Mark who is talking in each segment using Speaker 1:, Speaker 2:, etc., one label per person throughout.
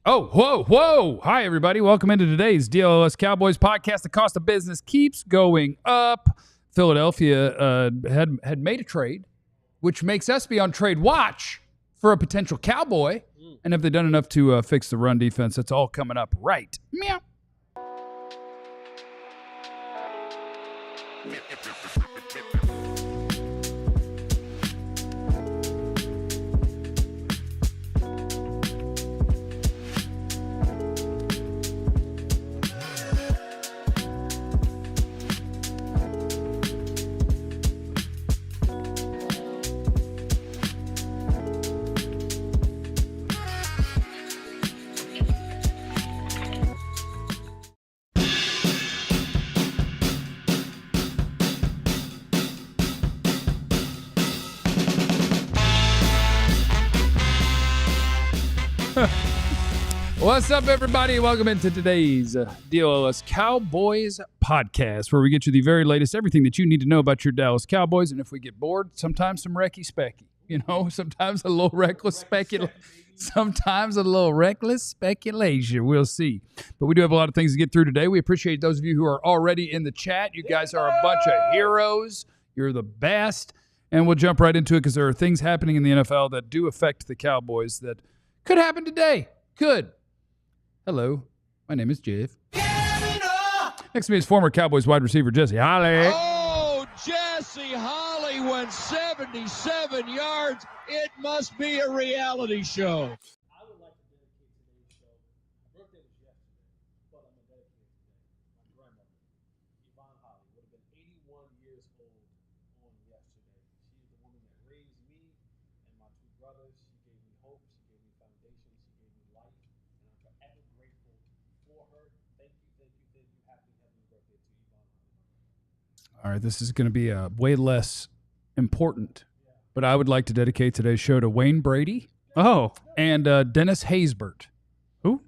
Speaker 1: Oh, whoa. Hi, everybody. Welcome into today's DLLS Cowboys podcast. The cost of business keeps going up. Philadelphia had made a trade, which makes us be on trade watch for a potential Cowboy. And have they done enough to fix the run defense? That's all coming up right. Meow. What's up, everybody? Welcome into today's DLLS Cowboys podcast, where we get you the very latest, everything that you need to know about your Dallas Cowboys. And if we get bored, sometimes some speculation. Sometimes a little reckless speculation. We'll see. But we do have a lot of things to get through today. We appreciate those of you who are already in the chat. You guys are a bunch of heroes. You're the best. And we'll jump right into it because there are things happening in the NFL that do affect the Cowboys that could happen today. Could. Hello, my name is Jeff. Next to me is former Cowboys wide receiver Jesse Holly.
Speaker 2: Oh, Jesse Holly went 77 yards. It must be a reality show.
Speaker 3: I would like to dedicate today's show. My birthday was yesterday, but I'm going to dedicate it today. My grandmother, Yvonne Holly, would have been 81 years old on yesterday. She is the woman that raised me and my two brothers. She gave me hope. She gave me foundation. She gave me life. And I'm forever grateful for her. Thank you. Happy birthday to Yvonne Holly.
Speaker 1: All right, this is going to be way less important, but I would like to dedicate today's show to Wayne Brady.
Speaker 4: Oh,
Speaker 1: and Dennis Haysbert.
Speaker 4: Who?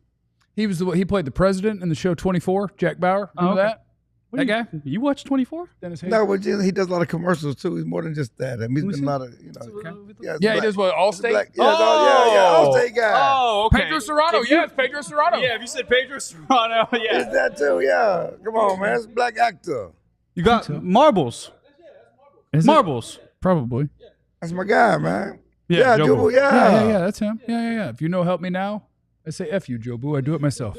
Speaker 1: He played the president in the show 24. Jack Bauer. Remember that?
Speaker 4: What
Speaker 1: That
Speaker 4: do
Speaker 1: guy?
Speaker 4: You watch 24?
Speaker 1: Dennis Haysbert.
Speaker 5: No, but he does a lot of commercials too. He's more than just that. I mean, he's been a lot of,
Speaker 1: Yeah, he does what? Allstate.
Speaker 5: Allstate guy.
Speaker 4: Oh, okay.
Speaker 1: Pedro Serrano. Yes, Pedro Serrano.
Speaker 4: Yeah, if you said Pedro Serrano, yeah.
Speaker 5: He's that too. Yeah, come on, man. It's a black actor.
Speaker 4: You got marbles.
Speaker 1: Is it?
Speaker 4: Marbles.
Speaker 1: Probably.
Speaker 5: That's my guy, man.
Speaker 4: Yeah, Joe
Speaker 5: Joe
Speaker 4: Boo.
Speaker 5: Boo,
Speaker 1: Yeah. That's him. Yeah. If you know Help Me Now, I say F you, Joe Boo. I do it myself.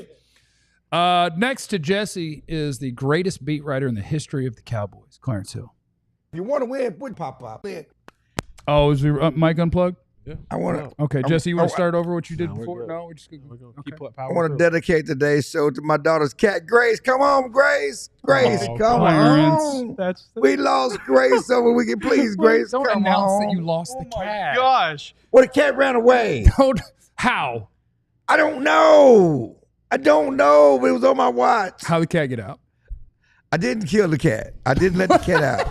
Speaker 1: Next to Jesse is the greatest beat writer in the history of the Cowboys, Clarence Hill.
Speaker 5: If you want to win, put pop up.
Speaker 1: Oh, is the mic unplugged?
Speaker 4: Yeah.
Speaker 5: I want to.
Speaker 1: Okay, Jesse, you want to start over what you did
Speaker 4: we're
Speaker 1: before?
Speaker 4: good.
Speaker 1: No, we're just going to
Speaker 5: I want to dedicate today's show to my daughter's cat, Grace. Come on, Grace. Grace,
Speaker 1: Oh,
Speaker 5: come
Speaker 1: Clarence.
Speaker 5: on.
Speaker 4: That's
Speaker 5: We lost Grace so we can please Grace.
Speaker 1: Don't
Speaker 5: come
Speaker 1: announce
Speaker 5: on.
Speaker 1: that you lost the cat.
Speaker 4: gosh.
Speaker 5: Well, the cat ran away.
Speaker 1: How?
Speaker 5: I don't know, but it was on my watch.
Speaker 1: How the cat get out?
Speaker 5: I didn't kill the cat. I didn't let the cat out.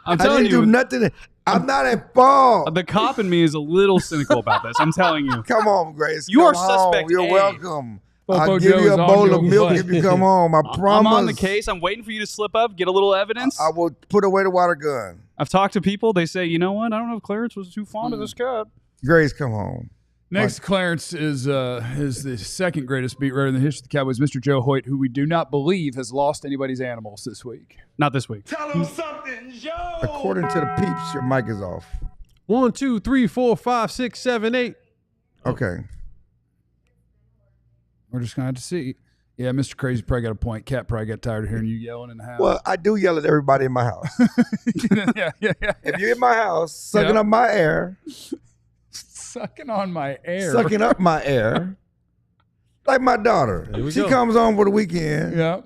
Speaker 4: I'm
Speaker 5: I
Speaker 4: telling
Speaker 5: didn't
Speaker 4: you,
Speaker 5: do nothing. I'm not at fault.
Speaker 4: the cop in me is a little cynical about this. I'm telling you.
Speaker 5: Come on, Grace.
Speaker 4: You
Speaker 5: come
Speaker 4: are suspect
Speaker 5: home. You're
Speaker 4: A.
Speaker 5: welcome.
Speaker 1: Popo
Speaker 5: I'll
Speaker 1: Joe
Speaker 5: give you
Speaker 1: is
Speaker 5: a
Speaker 1: on
Speaker 5: bowl
Speaker 1: your
Speaker 5: of milk
Speaker 1: butt.
Speaker 5: if you come home. I promise.
Speaker 4: I'm on the case. I'm waiting for you to slip up, get a little evidence.
Speaker 5: I will put away the water gun.
Speaker 4: I've talked to people. They say, you know what? I don't know if Clarence was too fond of this cat.
Speaker 5: Grace, come home.
Speaker 1: Next to Clarence is the second greatest beat writer in the history of the Cowboys, Mr. Joe Hoyt, who we do not believe has lost anybody's animals this week.
Speaker 4: Not this week.
Speaker 3: Tell him something, Joe.
Speaker 5: According to the peeps, your mic is off.
Speaker 6: 1, 2, 3, 4, 5, 6, 7, 8.
Speaker 5: Okay.
Speaker 1: We're just going to have to see. Yeah, Mr. Crazy probably got a point. Cat probably got tired of hearing you yelling in the house.
Speaker 5: Well, I do yell at everybody in my house.
Speaker 1: yeah.
Speaker 5: If you're in my house, sucking
Speaker 1: Yeah.
Speaker 5: up my air,
Speaker 1: Sucking on my air.
Speaker 5: sucking up my air, like my daughter.
Speaker 6: Here we
Speaker 5: She
Speaker 6: go.
Speaker 5: comes home for the weekend.
Speaker 1: Yeah.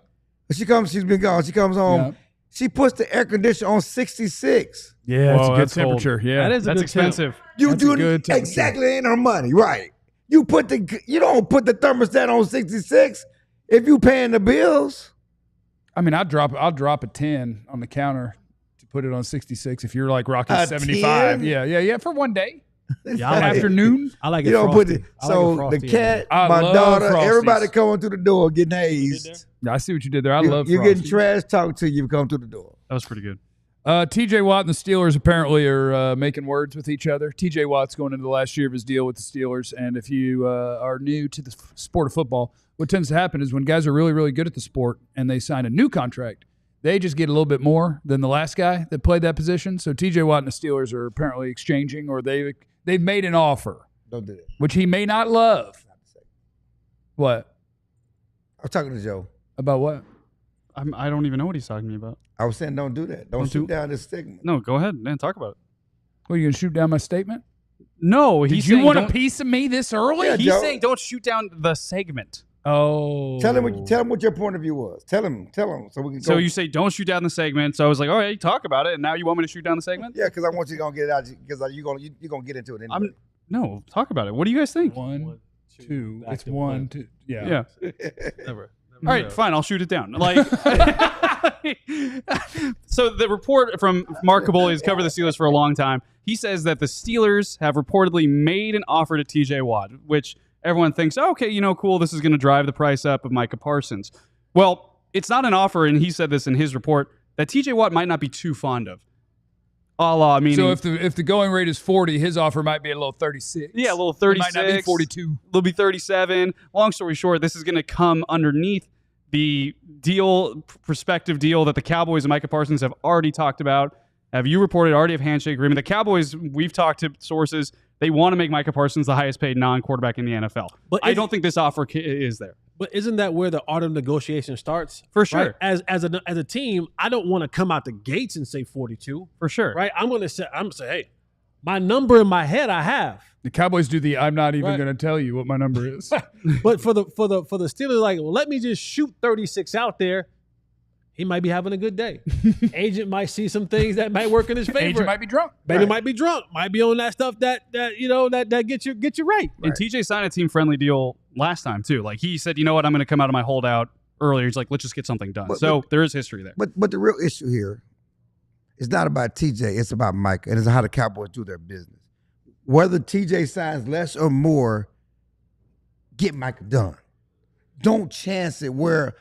Speaker 5: She's been gone. She comes home.
Speaker 1: Yeah.
Speaker 5: She puts the air conditioner on 66.
Speaker 1: Yeah, that's
Speaker 4: Whoa,
Speaker 1: a good
Speaker 4: that's cold.
Speaker 1: temperature. Yeah.
Speaker 6: That is a
Speaker 4: That's
Speaker 6: good
Speaker 4: expensive.
Speaker 5: You
Speaker 1: That's a
Speaker 5: do
Speaker 1: good temperature.
Speaker 5: exactly in her money, right? You don't put the thermostat on 66 if you paying the bills.
Speaker 1: I mean, I'll drop a 10 on the counter to put it on 66 if you're like rocking
Speaker 5: A
Speaker 1: 75.
Speaker 5: 10?
Speaker 1: Yeah, for one day.
Speaker 6: Yeah, I like it.
Speaker 1: Afternoon.
Speaker 6: I like it.
Speaker 5: You don't put
Speaker 6: frosty.
Speaker 5: it.
Speaker 6: I like it
Speaker 5: So
Speaker 6: frosty
Speaker 5: the
Speaker 6: in
Speaker 5: cat,
Speaker 1: I
Speaker 5: my
Speaker 1: love
Speaker 5: daughter,
Speaker 1: Frosties.
Speaker 5: everybody coming through the door getting hazed.
Speaker 1: Yeah, I see what you did there. I
Speaker 5: You-
Speaker 1: love
Speaker 5: You're getting
Speaker 1: Frosties.
Speaker 5: trash talked to you come through the door.
Speaker 4: That was pretty good.
Speaker 1: TJ Watt and the Steelers apparently are making words with each other. TJ Watt's going into the last year of his deal with the Steelers, and if you are new to the sport of football, what tends to happen is when guys are really, really good at the sport and they sign a new contract, they just get a little bit more than the last guy that played that position. So TJ Watt and the Steelers are apparently exchanging, or they've made an offer.
Speaker 5: Don't do that.
Speaker 1: Which he may not love. What?
Speaker 5: I was talking to Joe.
Speaker 1: About what?
Speaker 4: I don't even know what he's talking to me about.
Speaker 5: I was saying don't do that. Don't shoot down this segment.
Speaker 4: No, go ahead, man. Talk about it.
Speaker 1: What, are you going to shoot down my statement?
Speaker 4: No,
Speaker 1: Did you want a piece of me this early?
Speaker 5: Yeah,
Speaker 4: He's
Speaker 5: Joe.
Speaker 4: saying don't shoot down the segment.
Speaker 1: Oh.
Speaker 5: Tell him what your point of view was. Tell him so we can go.
Speaker 4: So you say don't shoot down the segment. So I was like, all right, talk about it. And now you want me to shoot down the segment?
Speaker 5: Yeah, because I want you to get it out because you're gonna get into it anyway.
Speaker 4: No, talk about it. What do you guys think?
Speaker 1: One, two.
Speaker 6: back
Speaker 1: It's
Speaker 6: to
Speaker 1: 1,
Speaker 6: one.
Speaker 1: 2. Yeah.
Speaker 6: Never.
Speaker 4: All right, fine. I'll shoot it down. Like, so the report from Mark Caboli has covered the Steelers for a long time. He says that the Steelers have reportedly made an offer to TJ Watt, which everyone thinks, oh, okay, cool. This is going to drive the price up of Micah Parsons. Well, it's not an offer, and he said this in his report, that TJ Watt might not be too fond of.
Speaker 1: So if the going rate is 40, his offer might be a little 36.
Speaker 4: Yeah, a little 36.
Speaker 1: It might not be 42.
Speaker 4: It'll be 37. Long story short, this is going to come underneath the prospective deal that the Cowboys and Micah Parsons have already talked about. Have you reported already have handshake agreement? The Cowboys, we've talked to sources, they want to make Micah Parsons the highest paid non-quarterback in the NFL.
Speaker 6: But
Speaker 4: I don't think this offer is there.
Speaker 6: But isn't that where the art of negotiation starts?
Speaker 4: For sure.
Speaker 6: Right? As a team, I don't want to come out the gates and say 42.
Speaker 4: For sure.
Speaker 6: Right? I'm gonna say, hey, my number in my head I have.
Speaker 1: The Cowboys do the I'm not even
Speaker 6: Right.
Speaker 1: going to tell you what my number is.
Speaker 6: But for the Steelers, like, well, let me just shoot 36 out there. He might be having a good day. Agent might see some things that might work in his favor.
Speaker 1: Agent might be drunk.
Speaker 6: Baby might be drunk. Might be on that stuff that gets you right.
Speaker 4: And TJ signed a team-friendly deal last time, too. Like, he said, you know what, I'm going to come out of my holdout earlier. He's like, let's just get something done. So there is history there.
Speaker 5: But the real issue here is not about TJ. It's about Micah, and it's how the Cowboys do their business. Whether TJ signs less or more, get Micah done. Don't chance it where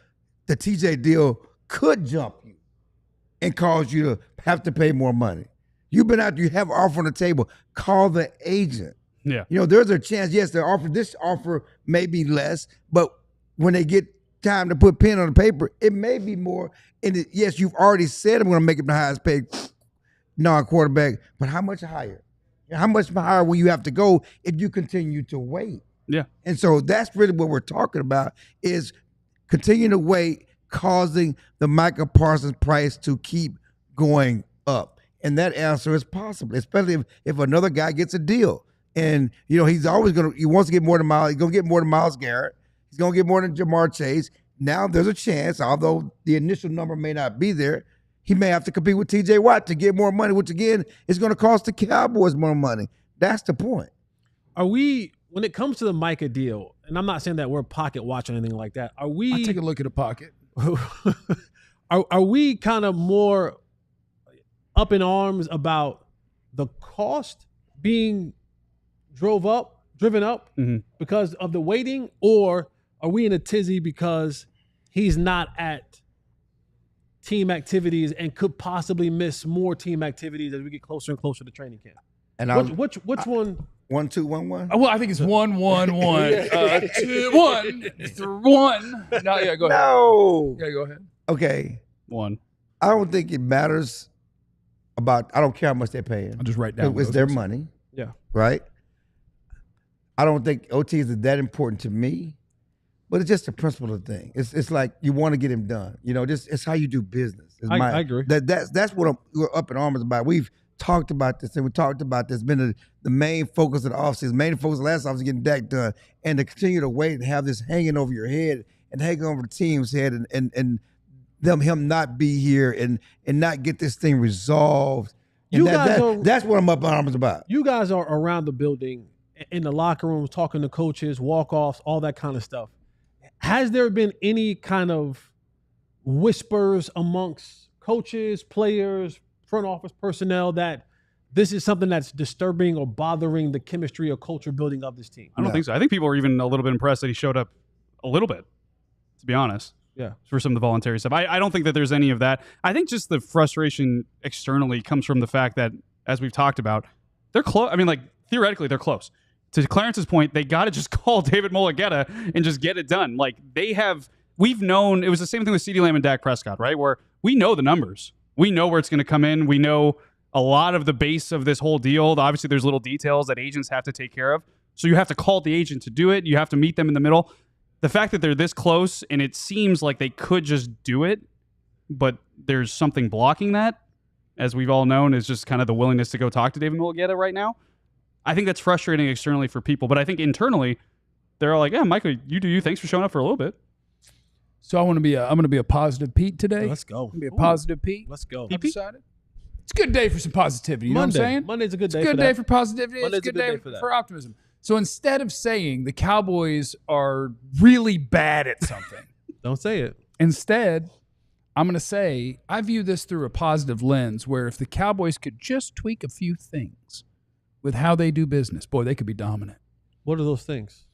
Speaker 5: the TJ deal could jump you and cause you to have to pay more money. You've been out, you have an offer on the table. Call the agent.
Speaker 4: Yeah.
Speaker 5: There's a chance, yes, this offer may be less, but when they get time to put pen on the paper, it may be more. And yes, you've already said I'm going to make him the highest paid non-quarterback, but how much higher? How much higher will you have to go if you continue to wait?
Speaker 4: Yeah.
Speaker 5: And so that's really what we're talking about is continue to wait, causing the Micah Parsons price to keep going up. And that answer is possible, especially if another guy gets a deal. And, he's always he wants to get more than Miles. He's going to get more than Myles Garrett. He's going to get more than Jamar Chase. Now there's a chance, although the initial number may not be there, he may have to compete with TJ Watt to get more money, which again is going to cost the Cowboys more money. That's the point.
Speaker 6: Are we, when it comes to the Micah deal, and I'm not saying that we're pocket watch or anything like that, are we
Speaker 1: I take a look at a pocket.
Speaker 6: are we kind of more up in arms about the cost being driven up because of the waiting, or are we in a tizzy because he's not at team activities and could possibly miss more team activities as we get closer and closer to training camp?
Speaker 5: And
Speaker 6: which one?
Speaker 5: 1, 2, 1, 1.
Speaker 1: Well, I think it's 1, 1, 1, 2, 1, 1. No, yeah, go ahead.
Speaker 5: No.
Speaker 1: Yeah, go ahead.
Speaker 5: Okay.
Speaker 4: 1.
Speaker 5: I don't think it matters I don't care how much they're paying.
Speaker 1: I'll just write down.
Speaker 5: It's their money.
Speaker 6: Yeah.
Speaker 5: Right? I don't think OTs are that important to me, but it's just the principle of the thing. It's like you want to get him done. It's how you do business.
Speaker 6: I agree.
Speaker 5: That's what we're up in arms about. We've talked about this, and we talked about this. It's been the main focus of the offseason. Main focus of the last offseason getting Dak done. And to continue to wait and have this hanging over your head and hanging over the team's head and him not be here and not get this thing resolved. That's what I'm up in arms about.
Speaker 6: You guys are around the building, in the locker rooms, talking to coaches, walk-offs, all that kind of stuff. Has there been any kind of whispers amongst coaches, players, front office personnel that this is something that's disturbing or bothering the chemistry or culture building of this team?
Speaker 4: I don't think so. I think people are even a little bit impressed that he showed up a little bit, to be honest.
Speaker 6: Yeah.
Speaker 4: for some of the voluntary stuff. I don't think that there's any of that. I think just the frustration externally comes from the fact that, as we've talked about, they're close. I mean, like, theoretically, they're close. To Clarence's point, they got to just call David Mulugheta and just get it done. Like, we've known, it was the same thing with CeeDee Lamb and Dak Prescott, right? Where we know the numbers. We know where it's going to come in. We know a lot of the base of this whole deal. Obviously, there's little details that agents have to take care of. So you have to call the agent to do it. You have to meet them in the middle. The fact that they're this close and it seems like they could just do it, but there's something blocking that, as we've all known, is just kind of the willingness to go talk to David Mulugheta right now. I think that's frustrating externally for people, but I think internally they're all like, "Yeah, Micah, you do you. Thanks for showing up for a little bit."
Speaker 1: So I'm going to be a positive Pete today.
Speaker 6: Let's go.
Speaker 1: I'm going to be a positive Pete.
Speaker 6: Let's go.
Speaker 1: I've decided. It's a good day for some positivity. You know what I'm saying?
Speaker 6: Monday's a good day.
Speaker 1: It's a good
Speaker 6: for
Speaker 1: day
Speaker 6: that.
Speaker 1: for positivity.
Speaker 6: Monday's
Speaker 1: It's a good day
Speaker 6: for that.
Speaker 1: for optimism. So instead of saying the Cowboys are really bad at something,
Speaker 6: Don't say it.
Speaker 1: instead, I'm going to say I view this through a positive lens where if the Cowboys could just tweak a few things with how they do business, boy, they could be dominant.
Speaker 6: What are those things?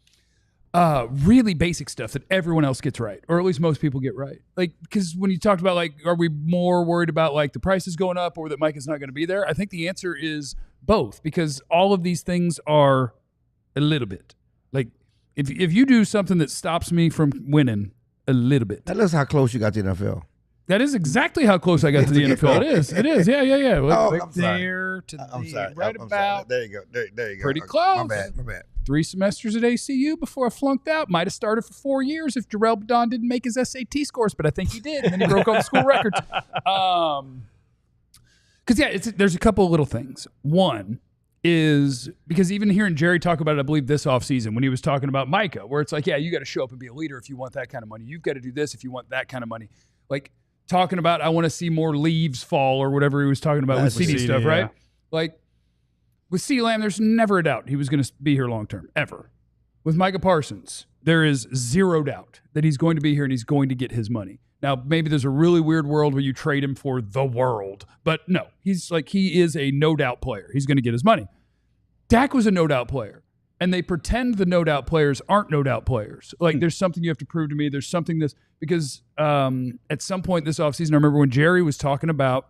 Speaker 1: Really basic stuff that everyone else gets right, or at least most people get right. Like, because when you talked about, like, are we more worried about, like, the prices going up or that Mike is not going to be there? I think the answer is both, because all of these things are a little bit. Like, if you do something that stops me from winning a little bit.
Speaker 5: That looks how close you got to the NFL.
Speaker 1: That is exactly how close I got to the NFL. It is. Yeah.
Speaker 5: Oh,
Speaker 1: Right
Speaker 5: I'm sorry.
Speaker 1: there to
Speaker 5: I'm
Speaker 1: the
Speaker 5: sorry.
Speaker 1: right
Speaker 5: I'm
Speaker 1: about.
Speaker 5: sorry. There you go. There you go.
Speaker 1: Pretty
Speaker 5: Okay,
Speaker 1: close.
Speaker 5: My bad.
Speaker 1: 3 semesters at ACU before I flunked out. Might have started for 4 years if Jarrell Badon didn't make his SAT scores, but I think he did, and then he broke all the school records. Because, there's a couple of little things. One is because even hearing Jerry talk about it, I believe this offseason when he was talking about Micah, where it's like, yeah, you got to show up and be a leader if you want that kind of money. You've got to do this if you want that kind of money. Like, talking about I want to see more leaves fall or whatever he was talking about with CD stuff,
Speaker 4: yeah.
Speaker 1: right? Like, with CeeDee Lamb, there's never a doubt he was going to be here long term, ever. With Micah Parsons, there is zero doubt that he's going to be here and he's going to get his money. Now, maybe there's a really weird world where you trade him for the world, but no, he is a no-doubt player. He's going to get his money. Dak was a no-doubt player, and they pretend the no-doubt players aren't no-doubt players. Like, there's something you have to prove to me. There's something because at some point this offseason, I remember when Jerry was talking about,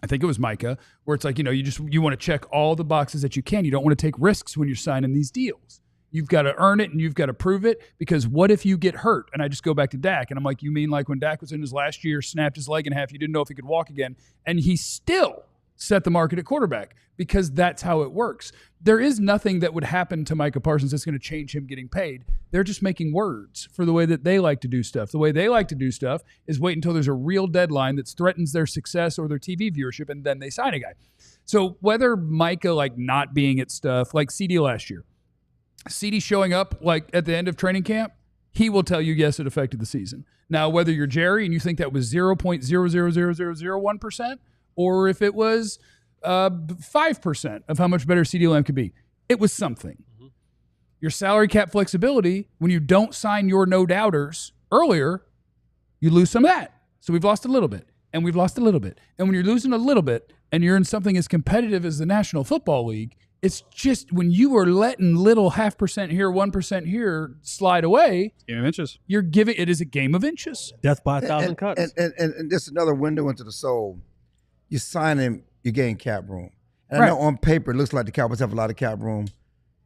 Speaker 1: I think it was Micah, where it's like, you want to check all the boxes that you can. You don't want to take risks when you're signing these deals. You've got to earn it and you've got to prove it, because what if you get hurt? And I just go back to Dak, and I'm like, you mean like when Dak was in his last year, snapped his leg in half, you didn't know if he could walk again, and he still set the market at quarterback, because that's how it works. There is nothing that would happen to Micah Parsons that's going to change him getting paid. They're just making words for the way that they like to do stuff. The way they like to do stuff is wait until there's a real deadline that threatens their success or their TV viewership, and then they sign a guy. So whether Micah, like, not being at stuff, like CD last year, CD showing up like at the end of training camp, he will tell you, yes, it affected the season. Now, whether you're Jerry and you think that was 0.000001%, or if it was 5% of how much better CeeDee Lamb could be, it was something. Mm-hmm. Your salary cap flexibility, when you don't sign your no-doubters earlier, you lose some of that. So we've lost a little bit, and we've lost a little bit. And when you're losing a little bit and you're in something as competitive as the National Football League, it's just when you are letting little 0.5% here, 1% here slide away,
Speaker 4: Game of inches.
Speaker 1: you're giving it is a game of inches.
Speaker 6: Death by 1,000 cuts.
Speaker 5: And this is another window into the soul. You sign him, you gain cap room. And
Speaker 1: Right.
Speaker 5: I know on paper it looks like the Cowboys have a lot of cap room,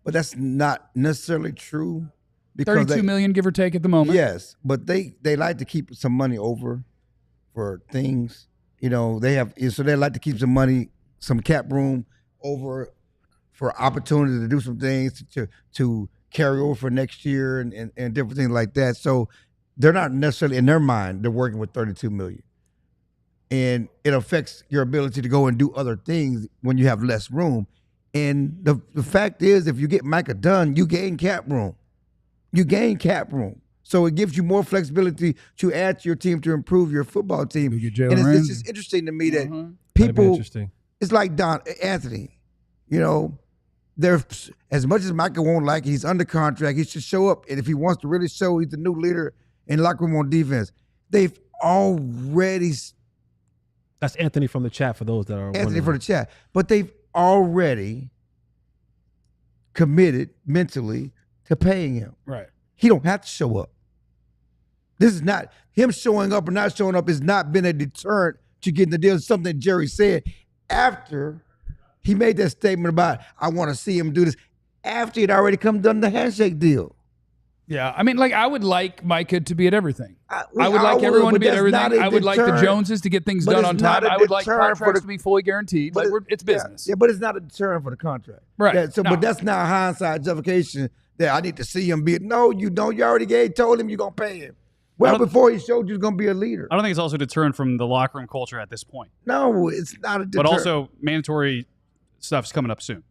Speaker 5: but that's not necessarily true. Because
Speaker 1: $32 million, give or take, at the moment.
Speaker 5: Yes, but they like to keep some money over for things. They like to keep some money, some cap room over for opportunity to do some things to carry over for next year and different things like that. So they're not necessarily, in their mind, they're working with $32 million. And it affects your ability to go and do other things when you have less room. And the fact is, if you get Micah done, you gain cap room. So it gives you more flexibility to add to your team to improve your football team.
Speaker 1: You get Jalen
Speaker 5: And it's
Speaker 1: Ramsey.
Speaker 5: just interesting to me that
Speaker 6: That'd be
Speaker 5: people,
Speaker 6: interesting.
Speaker 5: it's like Anthony, there's as much as Micah won't like it, he's under contract. He should show up, and if he wants to really show he's the new leader in locker room on defense, they've already
Speaker 6: That's Anthony from the chat for those that are
Speaker 5: Anthony
Speaker 6: wondering.
Speaker 5: for the chat, but they've already committed mentally to paying him.
Speaker 1: Right.
Speaker 5: He don't have to show up. This is not him showing up or not showing up. Has not been a deterrent to getting the deal. It's something Jerry said after he made that statement about I want to see him do this. After he'd already done the handshake deal.
Speaker 1: Yeah, I mean, like I would like Micah to be at everything. I would
Speaker 5: I
Speaker 1: like everyone to
Speaker 5: but
Speaker 1: be at
Speaker 5: that's
Speaker 1: everything.
Speaker 5: not a
Speaker 1: I would like the
Speaker 5: deterrent.
Speaker 1: Joneses to get things
Speaker 5: But
Speaker 1: done
Speaker 5: it's
Speaker 1: on
Speaker 5: not
Speaker 1: time.
Speaker 5: a
Speaker 1: I would like
Speaker 5: deterrent for
Speaker 1: contracts
Speaker 5: the-
Speaker 1: to be fully guaranteed. Like it's business.
Speaker 5: Yeah, but it's not a deterrent for the contract.
Speaker 1: Right.
Speaker 5: Yeah, so,
Speaker 1: No.
Speaker 5: but that's not hindsight justification that I need to see him be. No, you don't. You already told him you're gonna pay him. Well, before he showed you he's gonna be a leader.
Speaker 4: I don't think it's also a deterrent from the locker room culture at this point.
Speaker 5: No, it's not a deterrent.
Speaker 4: But also, mandatory stuff's coming up soon.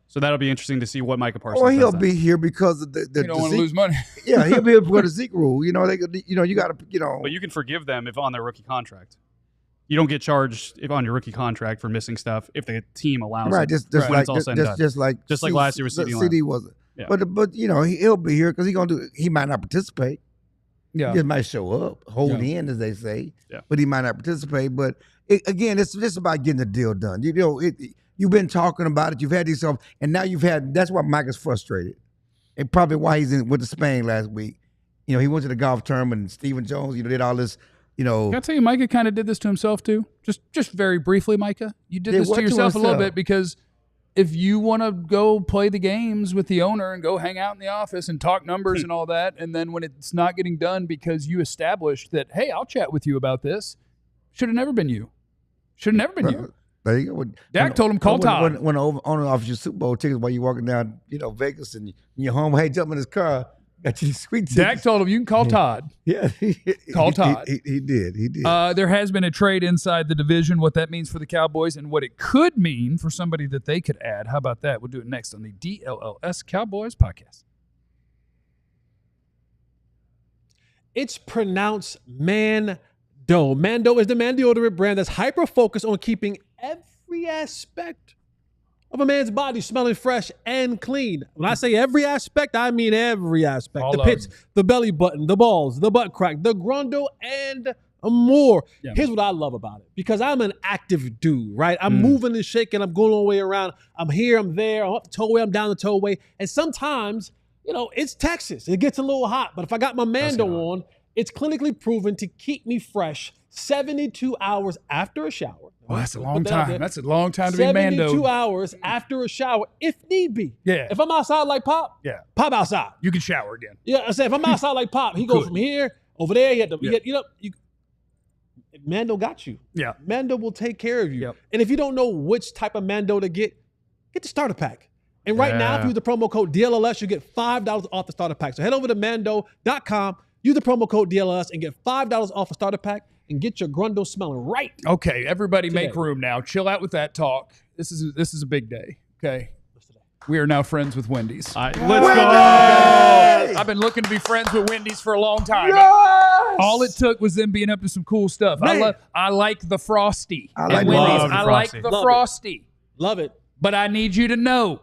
Speaker 4: So that'll be interesting to see what Micah Parsons
Speaker 5: well,
Speaker 4: does
Speaker 5: he'll
Speaker 4: then.
Speaker 5: be here because of the
Speaker 1: You don't want to
Speaker 5: Zeke-
Speaker 1: lose money.
Speaker 5: Yeah, he'll be here for the Zeke rule. You know, you got to.
Speaker 4: But you can forgive them if on their rookie contract. You don't get charged if on your rookie contract for missing stuff if the team allows
Speaker 5: right,
Speaker 4: it.
Speaker 5: just
Speaker 4: when
Speaker 5: like
Speaker 4: it's all said and done.
Speaker 5: just like
Speaker 4: last year with CD Lamb.
Speaker 5: CD wasn't.
Speaker 4: Yeah.
Speaker 5: But you know he'll be here because he might not participate.
Speaker 1: Yeah.
Speaker 5: He just might show up, hold in, as they say.
Speaker 4: Yeah.
Speaker 5: But he might not participate. But again, it's just about getting the deal done. You know, you've been talking about it. You've had these stuff, and now you've had. That's why Mike is frustrated, and probably why he's went to Spain last week. You know, he went to the golf tournament, and Stephen Jones, did all this. You know,
Speaker 1: Can I tell you, Micah kind of did this to himself too. Just very briefly, Micah, you did
Speaker 5: Did
Speaker 1: this
Speaker 5: what
Speaker 1: to
Speaker 5: to
Speaker 1: yourself a little
Speaker 5: himself?
Speaker 1: bit because if you want to go play the games with the owner and go hang out in the office and talk numbers and all that, and then when it's not getting done because you established that, hey, I'll chat with you about this, should have never been you. Should have never been you.
Speaker 5: there you go.
Speaker 1: Dak told him, call Todd.
Speaker 5: When the owner offers you Super Bowl tickets while you're walking down, Vegas, and you're home, hey, jump in his car, got you these sweet tickets.
Speaker 1: Dak told him, you can call Todd.
Speaker 5: Yeah,
Speaker 1: Call Todd.
Speaker 5: He did. He did.
Speaker 1: There has been a trade inside the division, what that means for the Cowboys and what it could mean for somebody that they could add. How about that? We'll do it next on the DLLS Cowboys podcast.
Speaker 6: It's pronounced Mando. Mando is the man deodorant brand that's hyper-focused on keeping every aspect of a man's body smelling fresh and clean. When I say every aspect, I mean every aspect.
Speaker 1: All
Speaker 6: the
Speaker 1: of
Speaker 6: pits, the belly button, the balls, the butt crack, the grundle, and more.
Speaker 1: Yeah.
Speaker 6: Here's what I love about it. Because I'm an active dude, right? I'm moving and shaking. I'm going all the way around. I'm here, I'm there. I'm up the tollway, I'm down the tollway. And sometimes, it's Texas. It gets a little hot. But if I got my Mando on, it's clinically proven to keep me fresh 72 hours after a shower.
Speaker 1: Well, that's a
Speaker 6: Put
Speaker 1: long
Speaker 6: that out there.
Speaker 1: time. That's a long time to be
Speaker 6: 72
Speaker 1: Mando.
Speaker 6: hours after a shower, if need be.
Speaker 1: Yeah.
Speaker 6: If I'm outside like Pop,
Speaker 1: Yeah.
Speaker 6: Pop outside.
Speaker 1: You can shower again.
Speaker 6: Yeah, I say if I'm outside like Pop, he goes
Speaker 1: could.
Speaker 6: from here over there. He had to,
Speaker 1: Yeah.
Speaker 6: Mando got you.
Speaker 1: Yeah.
Speaker 6: Mando will take care of you.
Speaker 1: Yep.
Speaker 6: And if you don't know which type of Mando to get the starter pack. And right now, if
Speaker 1: Yeah.
Speaker 6: you use the promo code DLLS, you get $5 off the starter pack. So head over to Mando.com, use the promo code DLLS, and get $5 off a starter pack and get your grundle smelling right.
Speaker 1: Okay, everybody
Speaker 6: Today.
Speaker 1: make room now. Chill out with that talk. This is a big day. Okay. We are now friends with Wendy's.
Speaker 4: Let's go.
Speaker 1: I've been looking to be friends with Wendy's for a long time. All it took was them being up to some cool stuff. I like the Frosty.
Speaker 5: I like
Speaker 1: at
Speaker 5: the
Speaker 1: Wendy's.
Speaker 4: Frosty.
Speaker 1: I like
Speaker 4: Frosty.
Speaker 1: the
Speaker 6: Love it.
Speaker 1: Frosty.
Speaker 6: Love it.
Speaker 1: But I need you to know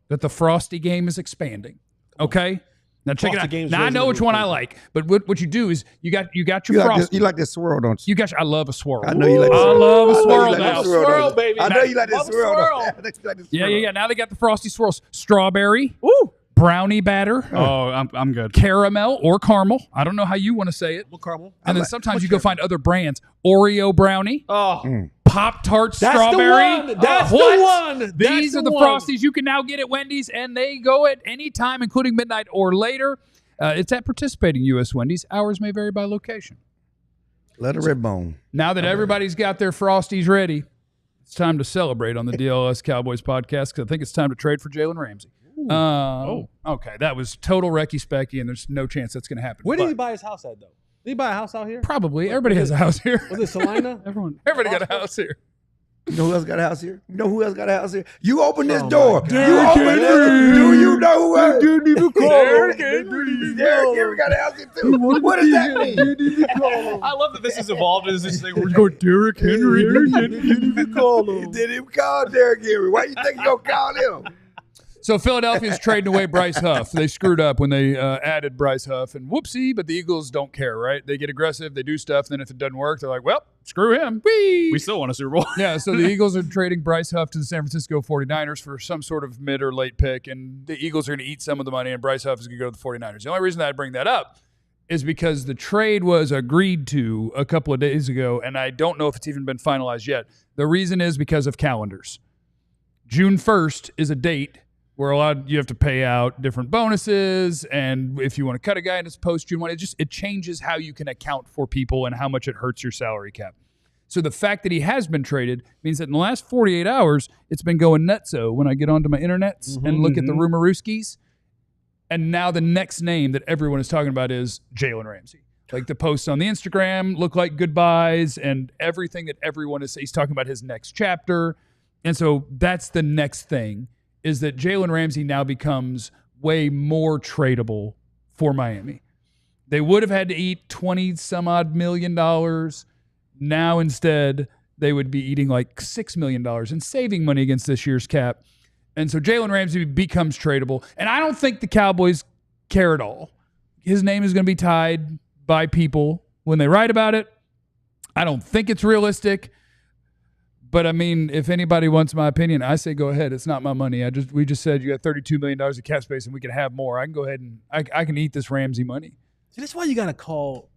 Speaker 1: that the Frosty game is expanding. Okay? Now check
Speaker 6: Frosty
Speaker 1: it out.
Speaker 6: game's
Speaker 1: Now I know
Speaker 6: raising
Speaker 1: which
Speaker 6: the
Speaker 1: one I
Speaker 6: roof.
Speaker 1: like, but what you do is you got your
Speaker 5: you
Speaker 1: Frosty.
Speaker 5: like this swirl, don't you?
Speaker 1: I love a swirl.
Speaker 5: I know you like.
Speaker 1: I
Speaker 5: this
Speaker 1: love a
Speaker 5: I know you
Speaker 1: swirl
Speaker 5: like
Speaker 1: now.
Speaker 5: this swirl,
Speaker 6: Swirl,
Speaker 5: don't you?
Speaker 6: baby.
Speaker 5: I know you like this
Speaker 6: Love a
Speaker 5: swirl.
Speaker 6: swirl.
Speaker 5: don't you? You like this
Speaker 1: Yeah.
Speaker 5: swirl.
Speaker 1: Now they got the Frosty swirls. Strawberry,
Speaker 6: Woo!
Speaker 1: brownie batter,
Speaker 4: Oh, I'm good.
Speaker 1: caramel or caramel. I don't know how you want to say it.
Speaker 6: What caramel?
Speaker 1: And then
Speaker 5: like-
Speaker 1: sometimes you go find other brands. Oreo brownie,
Speaker 6: Oh,
Speaker 1: Pop-Tart
Speaker 6: That's the
Speaker 1: strawberry.
Speaker 6: one. That's the
Speaker 1: What?
Speaker 6: one.
Speaker 1: These
Speaker 6: That's
Speaker 1: are
Speaker 6: the
Speaker 1: the
Speaker 6: one.
Speaker 1: Frosties you can now get at Wendy's, and they go at any time, including midnight or later. It's at participating U.S. Wendy's. Hours may vary by location.
Speaker 5: Let a red bone.
Speaker 1: Now that everybody's got their Frosties ready, it's time to celebrate on the DLS Cowboys podcast because I think it's time to trade for Jalen Ramsey. Okay. That was total Recky Specky, and there's no chance that's going to happen.
Speaker 6: where did
Speaker 1: But
Speaker 6: he buy his house at, though? Did he buy a house out here?
Speaker 1: Probably. Everybody has a house here.
Speaker 6: Was it Salina?
Speaker 1: Everybody got a house here.
Speaker 5: You know who else got a house here? You know who else got a house here? You open this
Speaker 6: Oh,
Speaker 5: door.
Speaker 6: my
Speaker 5: You open this. Do you know who else?
Speaker 1: Derrick
Speaker 5: Derrick Henry got a house here too. What does that mean?
Speaker 4: I love that this has evolved into this thing. We're
Speaker 1: Go Derrick Henry.
Speaker 5: You didn't even call Derrick Henry. Why you think you gonna call him?
Speaker 1: So Philadelphia's trading away Bryce Huff. They screwed up when they added Bryce Huff, and whoopsie, but the Eagles don't care, right? They get aggressive, they do stuff, then if it doesn't work, they're like, well, screw him. Whee!
Speaker 4: We still want a Super Bowl.
Speaker 1: Yeah, so the Eagles are trading Bryce Huff to the San Francisco 49ers for some sort of mid or late pick, and the Eagles are going to eat some of the money, and Bryce Huff is going to go to the 49ers. The only reason that I bring that up is because the trade was agreed to a couple of days ago, and I don't know if it's even been finalized yet. The reason is because of calendars. June 1st is a date where you have to pay out different bonuses, and if you want to cut a guy and it's post-June 1, it changes how you can account for people and how much it hurts your salary cap. So the fact that he has been traded means that in the last 48 hours, it's been going nutso when I get onto my internets and look at the rumorooskies. And now the next name that everyone is talking about is Jalen Ramsey. Like the posts on the Instagram look like goodbyes and everything that everyone is, he's talking about his next chapter. And so that's the next thing, is that Jalen Ramsey now becomes way more tradable for Miami. They would have had to eat 20 some odd million dollars. Now instead, they would be eating like $6 million and saving money against this year's cap. And so Jalen Ramsey becomes tradable. And I don't think the Cowboys care at all. His name is going to be tied by people when they write about it. I don't think it's realistic. But, I mean, if anybody wants my opinion, I say go ahead. It's not my money. We just said you got $32 million of cap space and we can have more. I can go ahead and I can eat this Ramsey money.
Speaker 6: See, that's why you got to call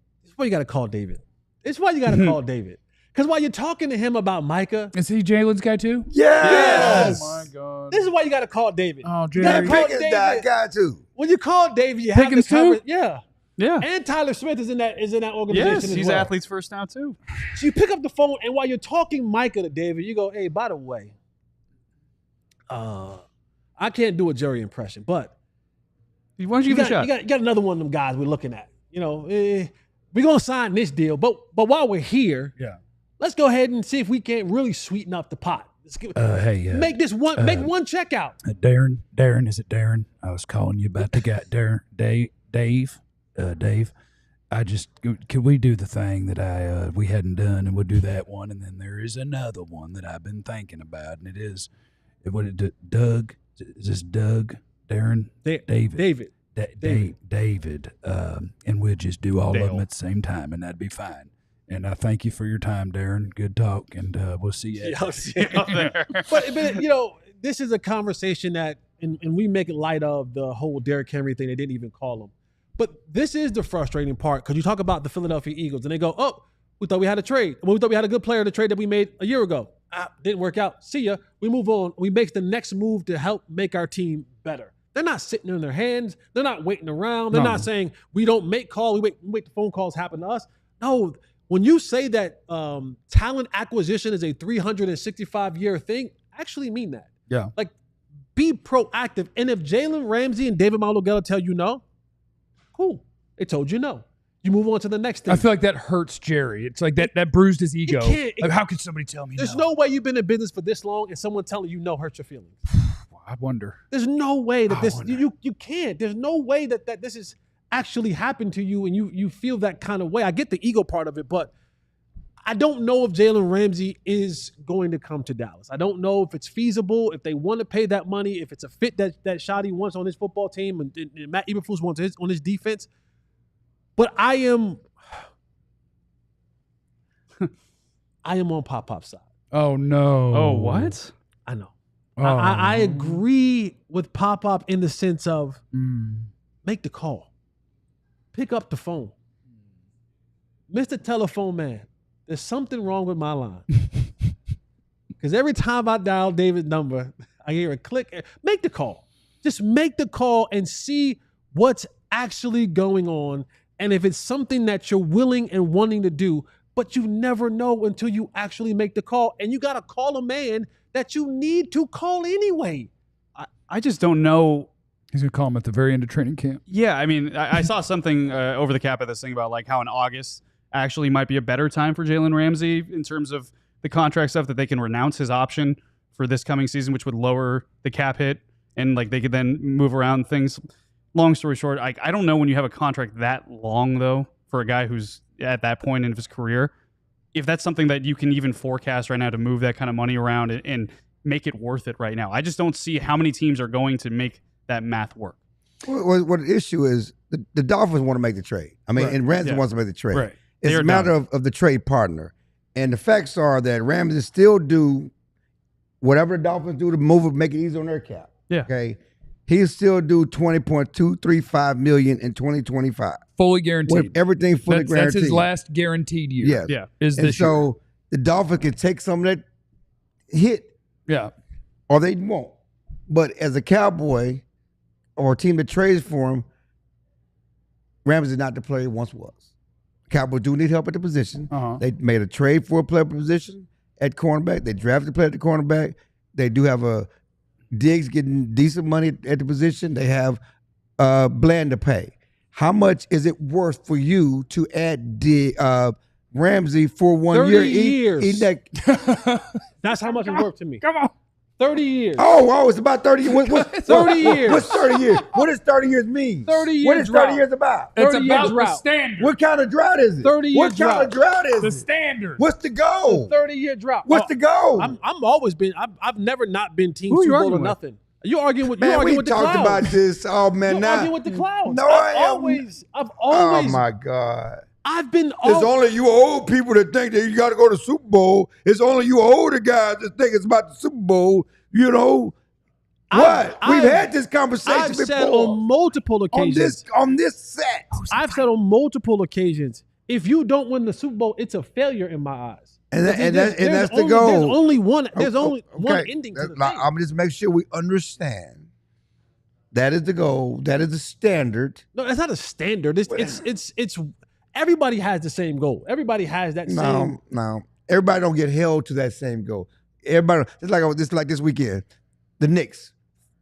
Speaker 6: David. It's why you got to call David. Because while you're talking to him about Micah.
Speaker 1: Is he Jalen's guy too?
Speaker 5: Yes.
Speaker 1: Oh, my God.
Speaker 6: This is why you got to call David.
Speaker 1: Oh,
Speaker 6: You gotta
Speaker 1: Jerry.
Speaker 6: call
Speaker 5: Pickens
Speaker 6: David.
Speaker 5: guy too.
Speaker 6: When you call David, you have
Speaker 1: Pickens
Speaker 6: to cover.
Speaker 1: too?
Speaker 6: Yeah.
Speaker 4: Yeah.
Speaker 6: And Tyler Smith is in that organization
Speaker 4: Yes,
Speaker 6: as
Speaker 4: he's
Speaker 6: well.
Speaker 4: athletes first now too.
Speaker 6: So you pick up the phone, and while you're talking Micah to David, you go, hey, by the way, I can't do a Jerry impression, but
Speaker 4: Why don't you give it a shot?
Speaker 6: you got another one of them guys we're looking at. We're going to sign this deal, but while we're here, let's go ahead and see if we can't really sweeten up the pot. Let's make this one, make one check out.
Speaker 1: Darren, is it Darren? I was calling you about the guy, Dave. Could we do the thing that we hadn't done, and we'll do that one, and then there is another one that I've been thinking about, and Doug? Is this Doug? Darren?
Speaker 6: David.
Speaker 1: David. And we'll just do all of them at the same time, and that'd be fine. And I thank you for your time, Darren. Good talk, and we'll see you.
Speaker 4: I'll see you out there.
Speaker 6: But this is a conversation that, and we make light of the whole Derrick Henry thing. They didn't even call him. But this is the frustrating part, because you talk about the Philadelphia Eagles, and they go, oh, we thought we had a trade. Well, we thought we had a good player to trade that we made a year ago. Didn't work out. See ya. We move on. We make the next move to help make our team better. They're not sitting on their hands. They're not waiting around. They're not saying we don't make calls. We wait the phone calls happen to us. No. When you say that talent acquisition is a 365-year thing, actually mean that.
Speaker 1: Yeah.
Speaker 6: Like, be proactive. And if Jalen Ramsey and David Mulugheta tell you no, cool. They told you no. You move on to the next thing.
Speaker 1: I feel like that hurts Jerry. It's like that bruised his ego.
Speaker 6: Can't.
Speaker 1: How could somebody tell me
Speaker 6: There's no way you've been in business for this long and someone telling you no hurts your feelings.
Speaker 1: I wonder.
Speaker 6: There's no way that you can't. There's no way that this is actually happened to you and you feel that kind of way. I get the ego part of it, but I don't know if Jalen Ramsey is going to come to Dallas. I don't know if it's feasible, if they want to pay that money, if it's a fit that Shotty wants on his football team and Matt Eberflus wants on his defense. But I am on Pop-Pop's side.
Speaker 1: Oh, no.
Speaker 4: Oh, what?
Speaker 6: I know.
Speaker 1: Oh.
Speaker 6: I agree with Pop-Pop in the sense of make the call. Pick up the phone. Mr. Telephone Man, there's something wrong with my line. Because every time I dial David's number, I hear a click. Make the call. Just make the call and see what's actually going on. And if it's something that you're willing and wanting to do, but you never know until you actually make the call. And you got to call a man that you need to call anyway.
Speaker 4: I just don't know.
Speaker 1: He's going to call him at the very end of training camp.
Speaker 4: Yeah, I mean, I saw something over the cap of this thing about like how in August actually might be a better time for Jalen Ramsey in terms of the contract stuff, that they can renounce his option for this coming season, which would lower the cap hit, and like they could then move around things. Long story short, I don't know when you have a contract that long, though, for a guy who's at that point in his career, if that's something that you can even forecast right now to move that kind of money around and make it worth it right now. I just don't see how many teams are going to make that math work.
Speaker 5: What the issue is, the Dolphins want to make the trade. I mean, and Ramsey wants to make the trade.
Speaker 1: Right.
Speaker 5: It's a matter of the trade partner. And the facts are that Ramsey still do whatever the Dolphins do to move it, make it easy on their cap.
Speaker 4: Yeah.
Speaker 5: Okay. he'll still do $20.235 million in 2025.
Speaker 1: Fully guaranteed.
Speaker 5: With everything fully guaranteed.
Speaker 1: That's his last guaranteed year.
Speaker 5: Yes.
Speaker 4: Yeah.
Speaker 1: Is
Speaker 5: And
Speaker 1: this
Speaker 5: so
Speaker 1: year.
Speaker 5: the Dolphins can take some of that hit,
Speaker 1: Yeah.
Speaker 5: or they won't. But as a Cowboy or a team that trades for him, Ramsey is not the player he once was. Cowboys do need help at the position.
Speaker 1: Uh-huh.
Speaker 5: They made a trade for a player position at cornerback. They drafted a player at the cornerback. They do have a Diggs getting decent money at the position. They have Bland to pay. How much is it worth for you to add Ramsey for 1 year?
Speaker 6: 30 years.
Speaker 5: That,
Speaker 6: That's how much it's worth to me.
Speaker 1: Come on.
Speaker 6: 30 years.
Speaker 5: oh, it's about 30 years. What's
Speaker 6: 30 years.
Speaker 5: What's 30 years? What does 30 years mean?
Speaker 6: 30 years
Speaker 5: What is 30
Speaker 6: drought.
Speaker 5: years about?
Speaker 1: It's
Speaker 6: 30 year
Speaker 1: about the
Speaker 6: drought.
Speaker 1: standard.
Speaker 5: What kind of drought is it?
Speaker 6: 30 year
Speaker 5: What kind of drought is
Speaker 1: The
Speaker 5: it?
Speaker 1: standard.
Speaker 5: What's the goal?
Speaker 6: 30-year drought.
Speaker 5: What's the goal?
Speaker 6: I'm always been. I've never not been team
Speaker 1: Who are you
Speaker 6: Super Bowl or
Speaker 1: arguing with?
Speaker 6: nothing. You arguing with?
Speaker 5: Man,
Speaker 6: you
Speaker 5: we
Speaker 6: arguing with the
Speaker 5: talked
Speaker 6: clouds.
Speaker 5: about this. Oh man,
Speaker 6: You're
Speaker 5: now.
Speaker 6: arguing with the clouds.
Speaker 5: No,
Speaker 6: I've
Speaker 5: I am.
Speaker 6: always.
Speaker 5: Oh my God.
Speaker 6: I've been.
Speaker 5: It's only you old people that think that you got to go to the Super Bowl. It's only you older guys that think it's about the Super Bowl. You know what? We've had this conversation
Speaker 6: I've
Speaker 5: before.
Speaker 6: said on multiple occasions.
Speaker 5: on this set.
Speaker 6: I've said on multiple occasions. If you don't win the Super Bowl, it's a failure in my eyes.
Speaker 5: And
Speaker 6: There's
Speaker 5: that's the
Speaker 6: only-
Speaker 5: goal.
Speaker 6: There's only one. There's
Speaker 5: Oh,
Speaker 6: only one
Speaker 5: okay.
Speaker 6: ending to the
Speaker 5: Like,
Speaker 6: thing.
Speaker 5: I'm just make sure we understand. That is the goal. That is the standard.
Speaker 6: No, that's not a standard. It's everybody has the same goal. Everybody has that same.
Speaker 5: No. Everybody don't get held to that same goal. Everybody, just like this weekend, the Knicks,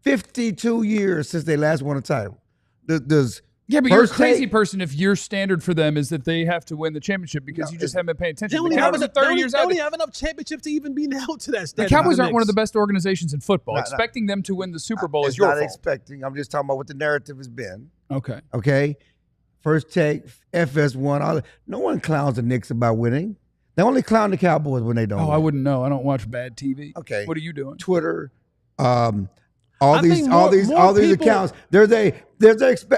Speaker 5: 52 years since they last won a title. Does
Speaker 1: Yeah, but you're a
Speaker 5: first
Speaker 1: crazy
Speaker 5: take-
Speaker 1: person if your standard for them is that they have to win the championship because you just haven't been paying
Speaker 6: They
Speaker 1: attention.
Speaker 6: only
Speaker 1: The
Speaker 6: have
Speaker 1: Cowboys are
Speaker 6: enough,
Speaker 1: 30 years out.
Speaker 6: have enough championships to even be held to that
Speaker 1: The
Speaker 6: standard.
Speaker 1: Cowboys aren't one of the
Speaker 6: Knicks.
Speaker 1: best organizations in football.
Speaker 5: No.
Speaker 1: Expecting them to win the Super Bowl
Speaker 5: It's
Speaker 1: is your
Speaker 5: not
Speaker 1: fault.
Speaker 5: expecting. I'm just talking about what the narrative has been.
Speaker 1: Okay.
Speaker 5: Okay, first take, FS1. No one clowns the Knicks about winning. They only clown the Cowboys when they don't.
Speaker 1: Oh,
Speaker 5: win.
Speaker 1: I wouldn't know. I don't watch bad TV.
Speaker 5: Okay.
Speaker 1: What are you doing?
Speaker 5: Twitter,
Speaker 6: I
Speaker 5: all
Speaker 6: think
Speaker 5: these
Speaker 6: more people-
Speaker 5: accounts. There's a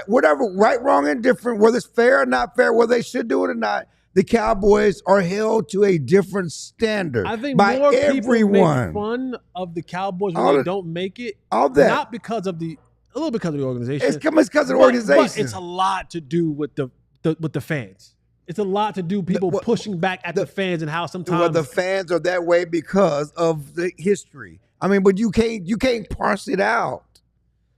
Speaker 5: whatever, right, wrong, and different, whether it's fair or not fair, whether they should do it or not. The Cowboys are held to a different standard
Speaker 6: I think
Speaker 5: by
Speaker 6: more people
Speaker 5: everyone.
Speaker 6: make fun of the Cowboys when
Speaker 5: All
Speaker 6: they
Speaker 5: the-
Speaker 6: don't make it.
Speaker 5: all that.
Speaker 6: Not because of a little because of the organization.
Speaker 5: It's because of the
Speaker 6: But
Speaker 5: organization.
Speaker 6: it's a lot to do with the fans. It's a lot to do people
Speaker 5: what-
Speaker 6: pushing back at the fans and how sometimes
Speaker 5: Well, the fans are that way because of the history. I mean, but you can't parse it out.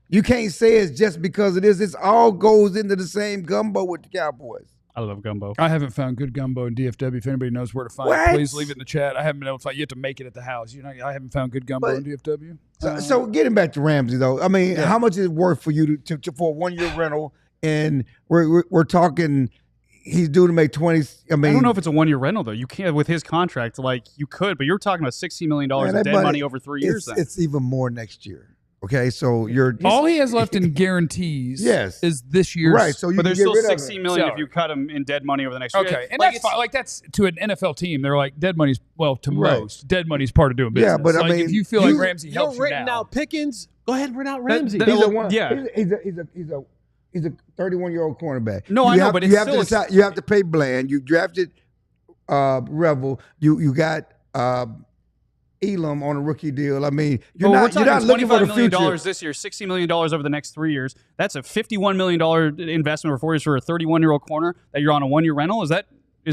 Speaker 5: You can't say it's just because it is. It all goes into the same gumbo with the Cowboys.
Speaker 4: I love gumbo.
Speaker 1: I haven't found good gumbo in DFW. If anybody knows where to find
Speaker 5: What?
Speaker 1: it, please leave it in the chat. I haven't been able to find. You have to make it at the house. You know, I haven't found good gumbo
Speaker 5: But-
Speaker 1: in DFW.
Speaker 5: So getting back to Ramsey though, I mean, how much is it worth for you to for a 1 year rental? And we're talking, he's due to make 20. I mean,
Speaker 4: I don't know if it's a 1 year rental though. You can't with his contract. Like you could, but you're talking about $16 million
Speaker 5: man,
Speaker 4: of
Speaker 5: that
Speaker 4: dead money over 3 years. Then.
Speaker 5: It's even more next year. Okay, so you're
Speaker 1: All he has left in guarantees
Speaker 5: Yes.
Speaker 1: is this year's.
Speaker 5: right. So you
Speaker 4: But
Speaker 5: can
Speaker 4: there's
Speaker 5: get
Speaker 4: still
Speaker 5: rid of
Speaker 4: 16
Speaker 5: it.
Speaker 4: million if
Speaker 1: Salary.
Speaker 4: you cut him in dead money over the next year.
Speaker 1: Okay, and
Speaker 4: Like,
Speaker 1: that's fine. Like that's to an NFL team. They're like dead money's to
Speaker 5: Right.
Speaker 1: most dead money's part of doing business.
Speaker 5: Yeah, but I
Speaker 1: like,
Speaker 5: mean,
Speaker 1: if you feel like
Speaker 5: you-
Speaker 1: Ramsey
Speaker 6: you're
Speaker 1: helps you
Speaker 6: written
Speaker 1: now,
Speaker 6: out Pickens. Go ahead and rent out Ramsey.
Speaker 4: that-
Speaker 5: He's a one.
Speaker 4: Yeah.
Speaker 5: He's a 31-year-old cornerback.
Speaker 4: No,
Speaker 5: You
Speaker 4: I know,
Speaker 5: have-
Speaker 4: but
Speaker 5: you
Speaker 4: it's
Speaker 5: have
Speaker 4: still
Speaker 5: to decide, you have to pay Bland. You drafted Revel. You got Elam on a rookie deal. I mean, you're
Speaker 4: Well, we're
Speaker 5: not
Speaker 4: talking
Speaker 5: looking for
Speaker 4: $25
Speaker 5: the
Speaker 4: million
Speaker 5: future.
Speaker 4: this year, $60 million over the next 3 years. That's a $51 million investment over 4 years for a 31-year-old corner that you're on a 1 year rental. Is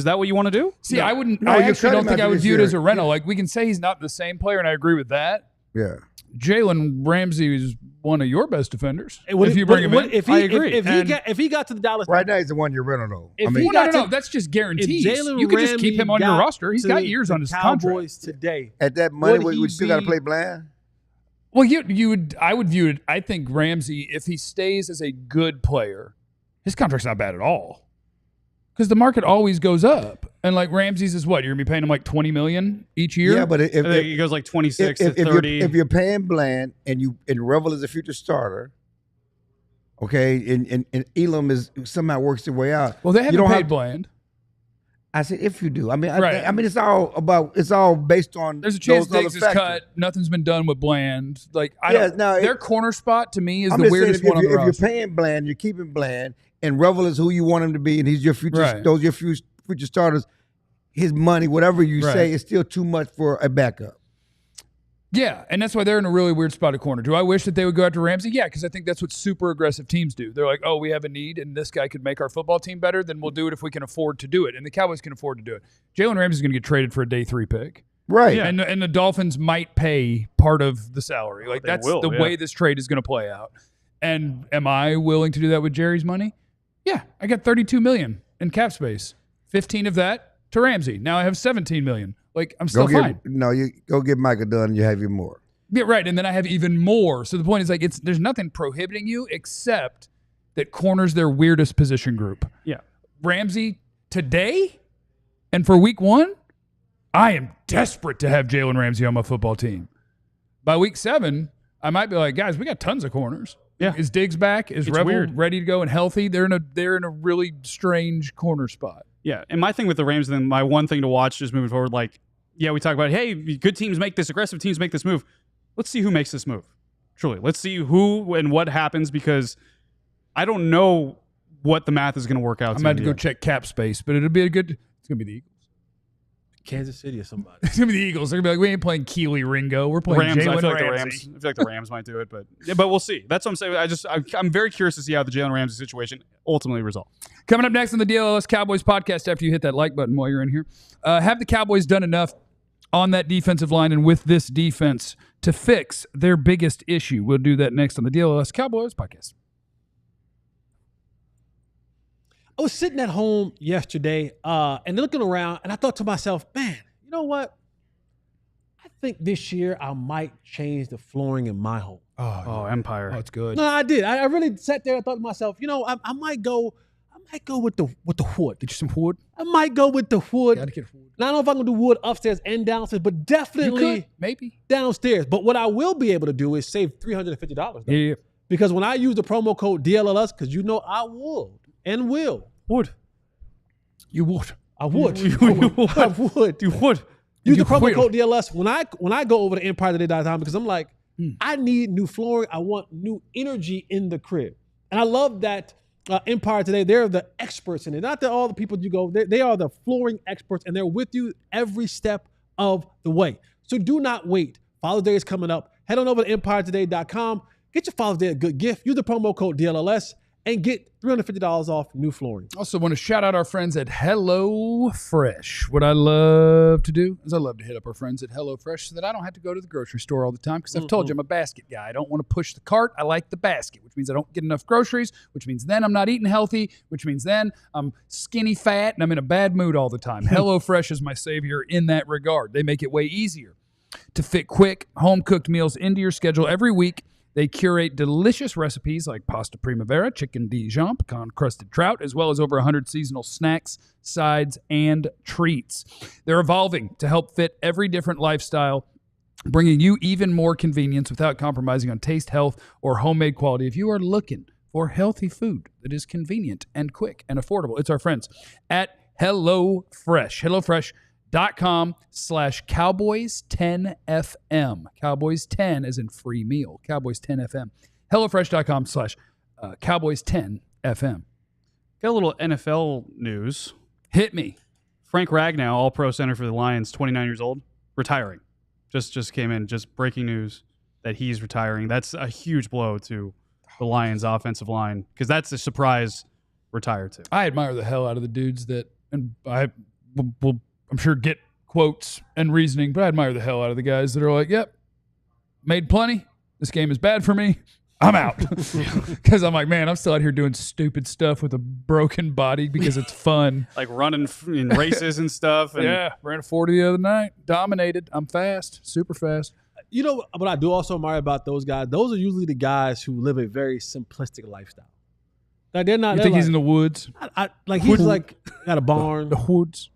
Speaker 4: that what you want to do?
Speaker 1: see, I wouldn't.
Speaker 5: No,
Speaker 1: I
Speaker 5: you
Speaker 1: actually
Speaker 5: cut
Speaker 1: don't
Speaker 5: him
Speaker 1: think I
Speaker 5: after
Speaker 1: would
Speaker 5: this
Speaker 1: view it
Speaker 5: year.
Speaker 1: as a rental. Like we can say he's not the same player, and I agree with that.
Speaker 5: Yeah.
Speaker 1: Jalen Ramsey is one of your best defenders.
Speaker 6: Would
Speaker 1: if
Speaker 6: it-
Speaker 1: you bring
Speaker 6: would-
Speaker 1: him in,
Speaker 6: if he,
Speaker 1: I agree.
Speaker 6: if he got to the Dallas,
Speaker 5: Right now, he's a 1 year rental though.
Speaker 6: If
Speaker 5: I
Speaker 6: he
Speaker 5: mean,
Speaker 1: Well,
Speaker 6: got
Speaker 1: no,
Speaker 6: to-
Speaker 1: that's just
Speaker 6: if
Speaker 1: guarantees.
Speaker 6: Jalen
Speaker 1: You could just keep
Speaker 6: Ramsey
Speaker 1: him on your
Speaker 6: got
Speaker 1: roster. He's
Speaker 6: to
Speaker 1: got years on
Speaker 6: the
Speaker 1: his
Speaker 6: Cowboys
Speaker 1: contract.
Speaker 6: today.
Speaker 5: at that money,
Speaker 6: would
Speaker 5: we
Speaker 6: he
Speaker 5: still got to
Speaker 6: be-
Speaker 5: play Bland.
Speaker 1: Well, you would. I would view it. I think Ramsey, if he stays as a good player, his contract's not bad at all. Because the market always goes up, and like Ramsey's is what you're gonna be paying him like $20 million each year.
Speaker 5: Yeah, but
Speaker 4: I think it goes like 26 to 30.
Speaker 5: if you're paying Bland and Revel is a future starter, okay, and Elam is somehow works their way out.
Speaker 1: well, they
Speaker 5: you
Speaker 1: haven't
Speaker 5: don't
Speaker 1: paid
Speaker 5: have-
Speaker 1: Bland.
Speaker 5: I said if you do. I mean,
Speaker 1: Right.
Speaker 5: I mean, it's all based on.
Speaker 1: There's a chance
Speaker 5: those other
Speaker 1: Diggs is
Speaker 5: factors.
Speaker 1: cut. Nothing's been done with Bland. Like I
Speaker 5: Yeah,
Speaker 1: don't.
Speaker 5: no,
Speaker 1: their corner spot to me is
Speaker 5: I'm
Speaker 1: the
Speaker 5: just
Speaker 1: weirdest
Speaker 5: saying,
Speaker 1: one on the
Speaker 5: if
Speaker 1: roster.
Speaker 5: you're paying Bland, you're keeping Bland, and Revel is who you want him to be, and he's your future.
Speaker 1: Right.
Speaker 5: Those are your future starters. His money, whatever you
Speaker 1: Right.
Speaker 5: say, is still too much for a backup.
Speaker 1: Yeah, and that's why they're in a really weird spot at corner. Do I wish that they would go after Ramsey? Yeah, because I think that's what super aggressive teams do. They're like, oh, we have a need, and this guy could make our football team better, then we'll do it if we can afford to do it. And the Cowboys can afford to do it. Jalen Ramsey's going to get traded for a day 3 pick.
Speaker 5: Right.
Speaker 1: Yeah. And the Dolphins might pay part of the salary. Like, that's the way this trade is going to play out. And am I willing to do that with Jerry's money? Yeah, I got $32 million in cap space. 15 of that to Ramsey. Now I have $17 million. Like, I'm still fine.
Speaker 5: You go get Micah done and you have even more.
Speaker 1: Yeah, right. And then I have even more. So the point is, like, there's nothing prohibiting you except that corner's their weirdest position group.
Speaker 4: Yeah.
Speaker 1: Ramsey today and for week 1, I am desperate to have Jalen Ramsey on my football team. By week 7, I might be like, guys, we got tons of corners.
Speaker 4: Yeah.
Speaker 1: Is Diggs back? Is
Speaker 4: It's
Speaker 1: Rebel
Speaker 4: weird.
Speaker 1: ready to go and healthy? They're in a really strange corner spot.
Speaker 4: Yeah, and my thing with the Rams, then my one thing to watch is moving forward, like, yeah, we talk about, hey, good teams make this, aggressive teams make this move. Let's see who makes this move. Truly. Let's see who and what happens, because I don't know what the math is going to work out.
Speaker 1: I'm about to go check cap space, but it's going to be the Eagles.
Speaker 6: Kansas City or somebody.
Speaker 1: It's going to be the Eagles. They're going to be like, we ain't playing Keely Ringo. We're playing
Speaker 4: Rams.
Speaker 1: Jalen
Speaker 4: I feel like
Speaker 1: Ramsey.
Speaker 4: I feel like the Rams might do it, but we'll see. That's what I'm saying. I'm very curious to see how the Jalen Ramsey situation ultimately resolves.
Speaker 1: Coming up next on the DLLS Cowboys podcast, after you hit that like button while you're in here, have the Cowboys done enough on that defensive line and with this defense to fix their biggest issue? We'll do that next on the DLLS Cowboys podcast.
Speaker 6: I was sitting at home yesterday and looking around, and I thought to myself, man, you know what? I think this year I might change the flooring in my home.
Speaker 4: Oh, Empire.
Speaker 1: Oh, it's good.
Speaker 6: No, I did. I really sat there and thought to myself, you know, I might go with the wood.
Speaker 1: Get you some wood.
Speaker 6: I might go with the wood.
Speaker 1: Gotta get wood.
Speaker 6: Now, I don't know if I'm gonna do wood upstairs and downstairs, but
Speaker 1: You
Speaker 6: definitely
Speaker 1: could, maybe.
Speaker 6: downstairs. But what I will be able to do is save $350.
Speaker 1: Yeah.
Speaker 6: Because when I use the promo code DLLS, because you know I would and will.
Speaker 4: Would.
Speaker 1: You would.
Speaker 6: I would.
Speaker 4: You would.
Speaker 6: I would.
Speaker 4: You would.
Speaker 6: Use
Speaker 1: You
Speaker 6: the promo
Speaker 1: will.
Speaker 6: code DLS when I go over to EmpireToday.com, because I'm like, I need new flooring. I want new energy in the crib. And I love that Empire Today, they're the experts in it. Not that all the people you go, they are the flooring experts, and they're with you every step of the way. So do not wait. Father's Day is coming up. Head on over to EmpireToday.com. Get your Father's Day a good gift. Use the promo code DLLS and get $350 off new flooring.
Speaker 1: Also want to shout out our friends at HelloFresh. What I love to do is I love to hit up our friends at HelloFresh so that I don't have to go to the grocery store all the time, because I've told you I'm a basket guy. I don't want to push the cart. I like the basket, which means I don't get enough groceries, which means then I'm not eating healthy, which means then I'm skinny fat and I'm in a bad mood all the time. HelloFresh is my savior in that regard. They make it way easier to fit quick, home-cooked meals into your schedule every week. They curate delicious recipes like pasta primavera, chicken Dijon, pecan-crusted trout, as well as over 100 seasonal snacks, sides, and treats. They're evolving to help fit every different lifestyle, bringing you even more convenience without compromising on taste, health, or homemade quality. If you are looking for healthy food that is convenient and quick and affordable, it's our friends at HelloFresh. HelloFresh.com/Cowboys10FM. Cowboys 10 as in free meal. Cowboys 10FM. HelloFresh.com/Cowboys10FM.
Speaker 4: Got a little NFL news.
Speaker 1: Hit me.
Speaker 4: Frank Ragnow, all-pro center for the Lions, 29 years old, retiring. Just came in, just breaking news that he's retiring. That's a huge blow to the Lions' offensive line, because that's a surprise retire to.
Speaker 1: I admire the hell out of the dudes that, and I will I'm sure get quotes and reasoning, but I admire the hell out of the guys that are like, yep, made plenty. This game is bad for me. I'm out. Because I'm like, man, I'm still out here doing stupid stuff with a broken body because it's fun.
Speaker 4: Like running in races and stuff. And
Speaker 1: Yeah, ran a 40 the other night. Dominated. I'm fast, super fast.
Speaker 6: You know what I do also admire about those guys? Those are usually the guys who live a very simplistic lifestyle. Like they're not.
Speaker 1: You think he's in the woods?
Speaker 6: He's like got a barn,
Speaker 1: The woods.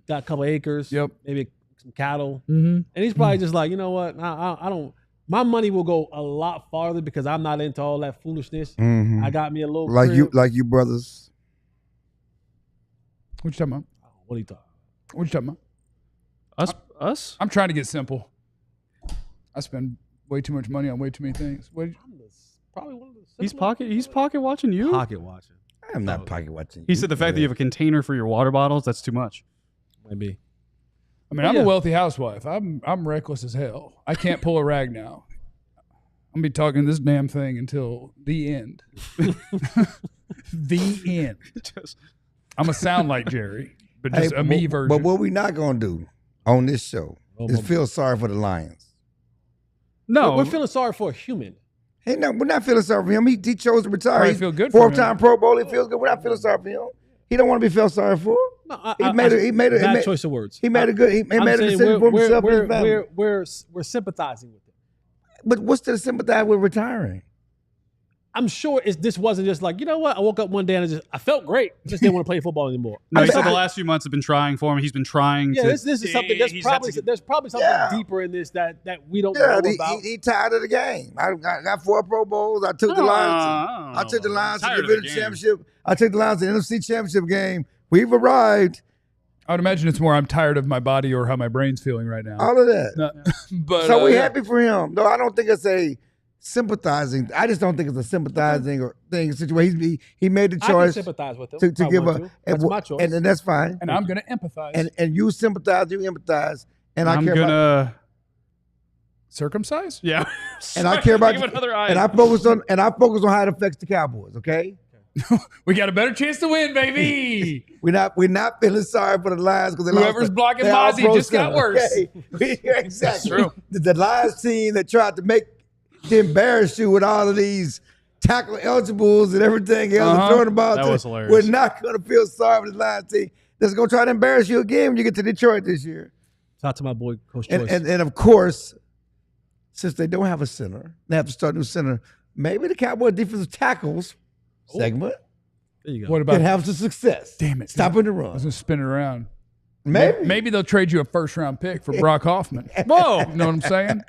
Speaker 6: got a couple acres.
Speaker 1: Yep.
Speaker 6: Maybe some cattle,
Speaker 1: Mm-hmm.
Speaker 6: and he's probably just like, you know what? I don't. My money will go a lot farther because I'm not into all that foolishness.
Speaker 5: Mhm.
Speaker 6: I got me a little
Speaker 5: Like
Speaker 6: crib.
Speaker 5: you brothers.
Speaker 1: What you talking about?
Speaker 6: What are you talking?
Speaker 1: What you talking about?
Speaker 4: Us?
Speaker 1: I'm trying to get simple. I spend way too much money on way too many things. What,
Speaker 6: Probably one of the.
Speaker 4: He's pocket watching you?
Speaker 6: pocket watching.
Speaker 5: I'm not pocket watching.
Speaker 4: He said the fact that you have a container for your water bottles, that's too much.
Speaker 6: Maybe.
Speaker 1: I mean, I'm a wealthy housewife. I'm reckless as hell. I can't pull a rag now. I'm gonna be talking this damn thing until the end. The end. I'm gonna sound like Jerry, but just a me version.
Speaker 5: But what we not gonna do on this show is feel sorry for the Lions.
Speaker 4: No,
Speaker 6: we're feeling sorry for a human.
Speaker 5: Hey, no, we're not feeling sorry for him. He chose to retire.
Speaker 1: I feel good for him.
Speaker 5: 4-time Pro Bowl. He feels good. We're not feeling sorry for him. He don't want to be felt sorry for.
Speaker 6: No,
Speaker 5: He made a
Speaker 6: bad choice of words.
Speaker 5: He made a good. He made a decision for himself and his family.
Speaker 6: We're sympathizing with it.
Speaker 5: But what's the sympathize with retiring?
Speaker 6: I'm sure this wasn't just like, you know what? I woke up one day and I felt great. Just didn't want to play football anymore.
Speaker 4: No, he said the last few months have been trying for him. He's been trying to.
Speaker 6: This is something. There's probably something deeper in this that we don't know about.
Speaker 5: He tired of the game. I got 4 Pro Bowls. I took the Lions. I took the Lions to the championship. I took the Lions to the NFC Championship game. We've arrived.
Speaker 1: I would imagine it's more I'm tired of my body or how my brain's feeling right now.
Speaker 5: All of that.
Speaker 1: No, but,
Speaker 5: so we're happy for him. No, I don't think it's a sympathizing. I just don't think it's a sympathizing or thing situation. He made the choice.
Speaker 6: I can sympathize with him
Speaker 5: to give
Speaker 6: that's my choice,
Speaker 5: and that's fine.
Speaker 1: And I'm going to empathize.
Speaker 5: And you sympathize, you empathize, and
Speaker 4: I'm gonna
Speaker 1: circumcise.
Speaker 4: Yeah,
Speaker 5: and I care about
Speaker 4: another eye.
Speaker 5: and I focus on how it affects the Cowboys. Okay.
Speaker 1: We got a better chance to win, baby.
Speaker 5: We're not feeling sorry for the Lions because
Speaker 1: whoever's blocking Mozzie just got worse.
Speaker 5: Okay. Exactly.
Speaker 1: True.
Speaker 5: The Lions team that tried to embarrass you with all of these tackle eligibles and everything else, throwing the ball.
Speaker 4: That was hilarious.
Speaker 5: We're not going to feel sorry for the Lions team that's going to try to embarrass you again when you get to Detroit this year.
Speaker 6: Shout out to my boy, Coach Choice.
Speaker 5: And of course, since they don't have a center, they have to start a new center. Maybe the Cowboy defensive tackles segment.
Speaker 6: There you go.
Speaker 1: What about
Speaker 5: can have some success?
Speaker 1: Damn it.
Speaker 5: Stopping the
Speaker 1: I was
Speaker 5: run.
Speaker 1: going to spin it around.
Speaker 5: Maybe
Speaker 1: they'll trade you a first-round pick for Brock Hoffman. Whoa. You know what I'm saying?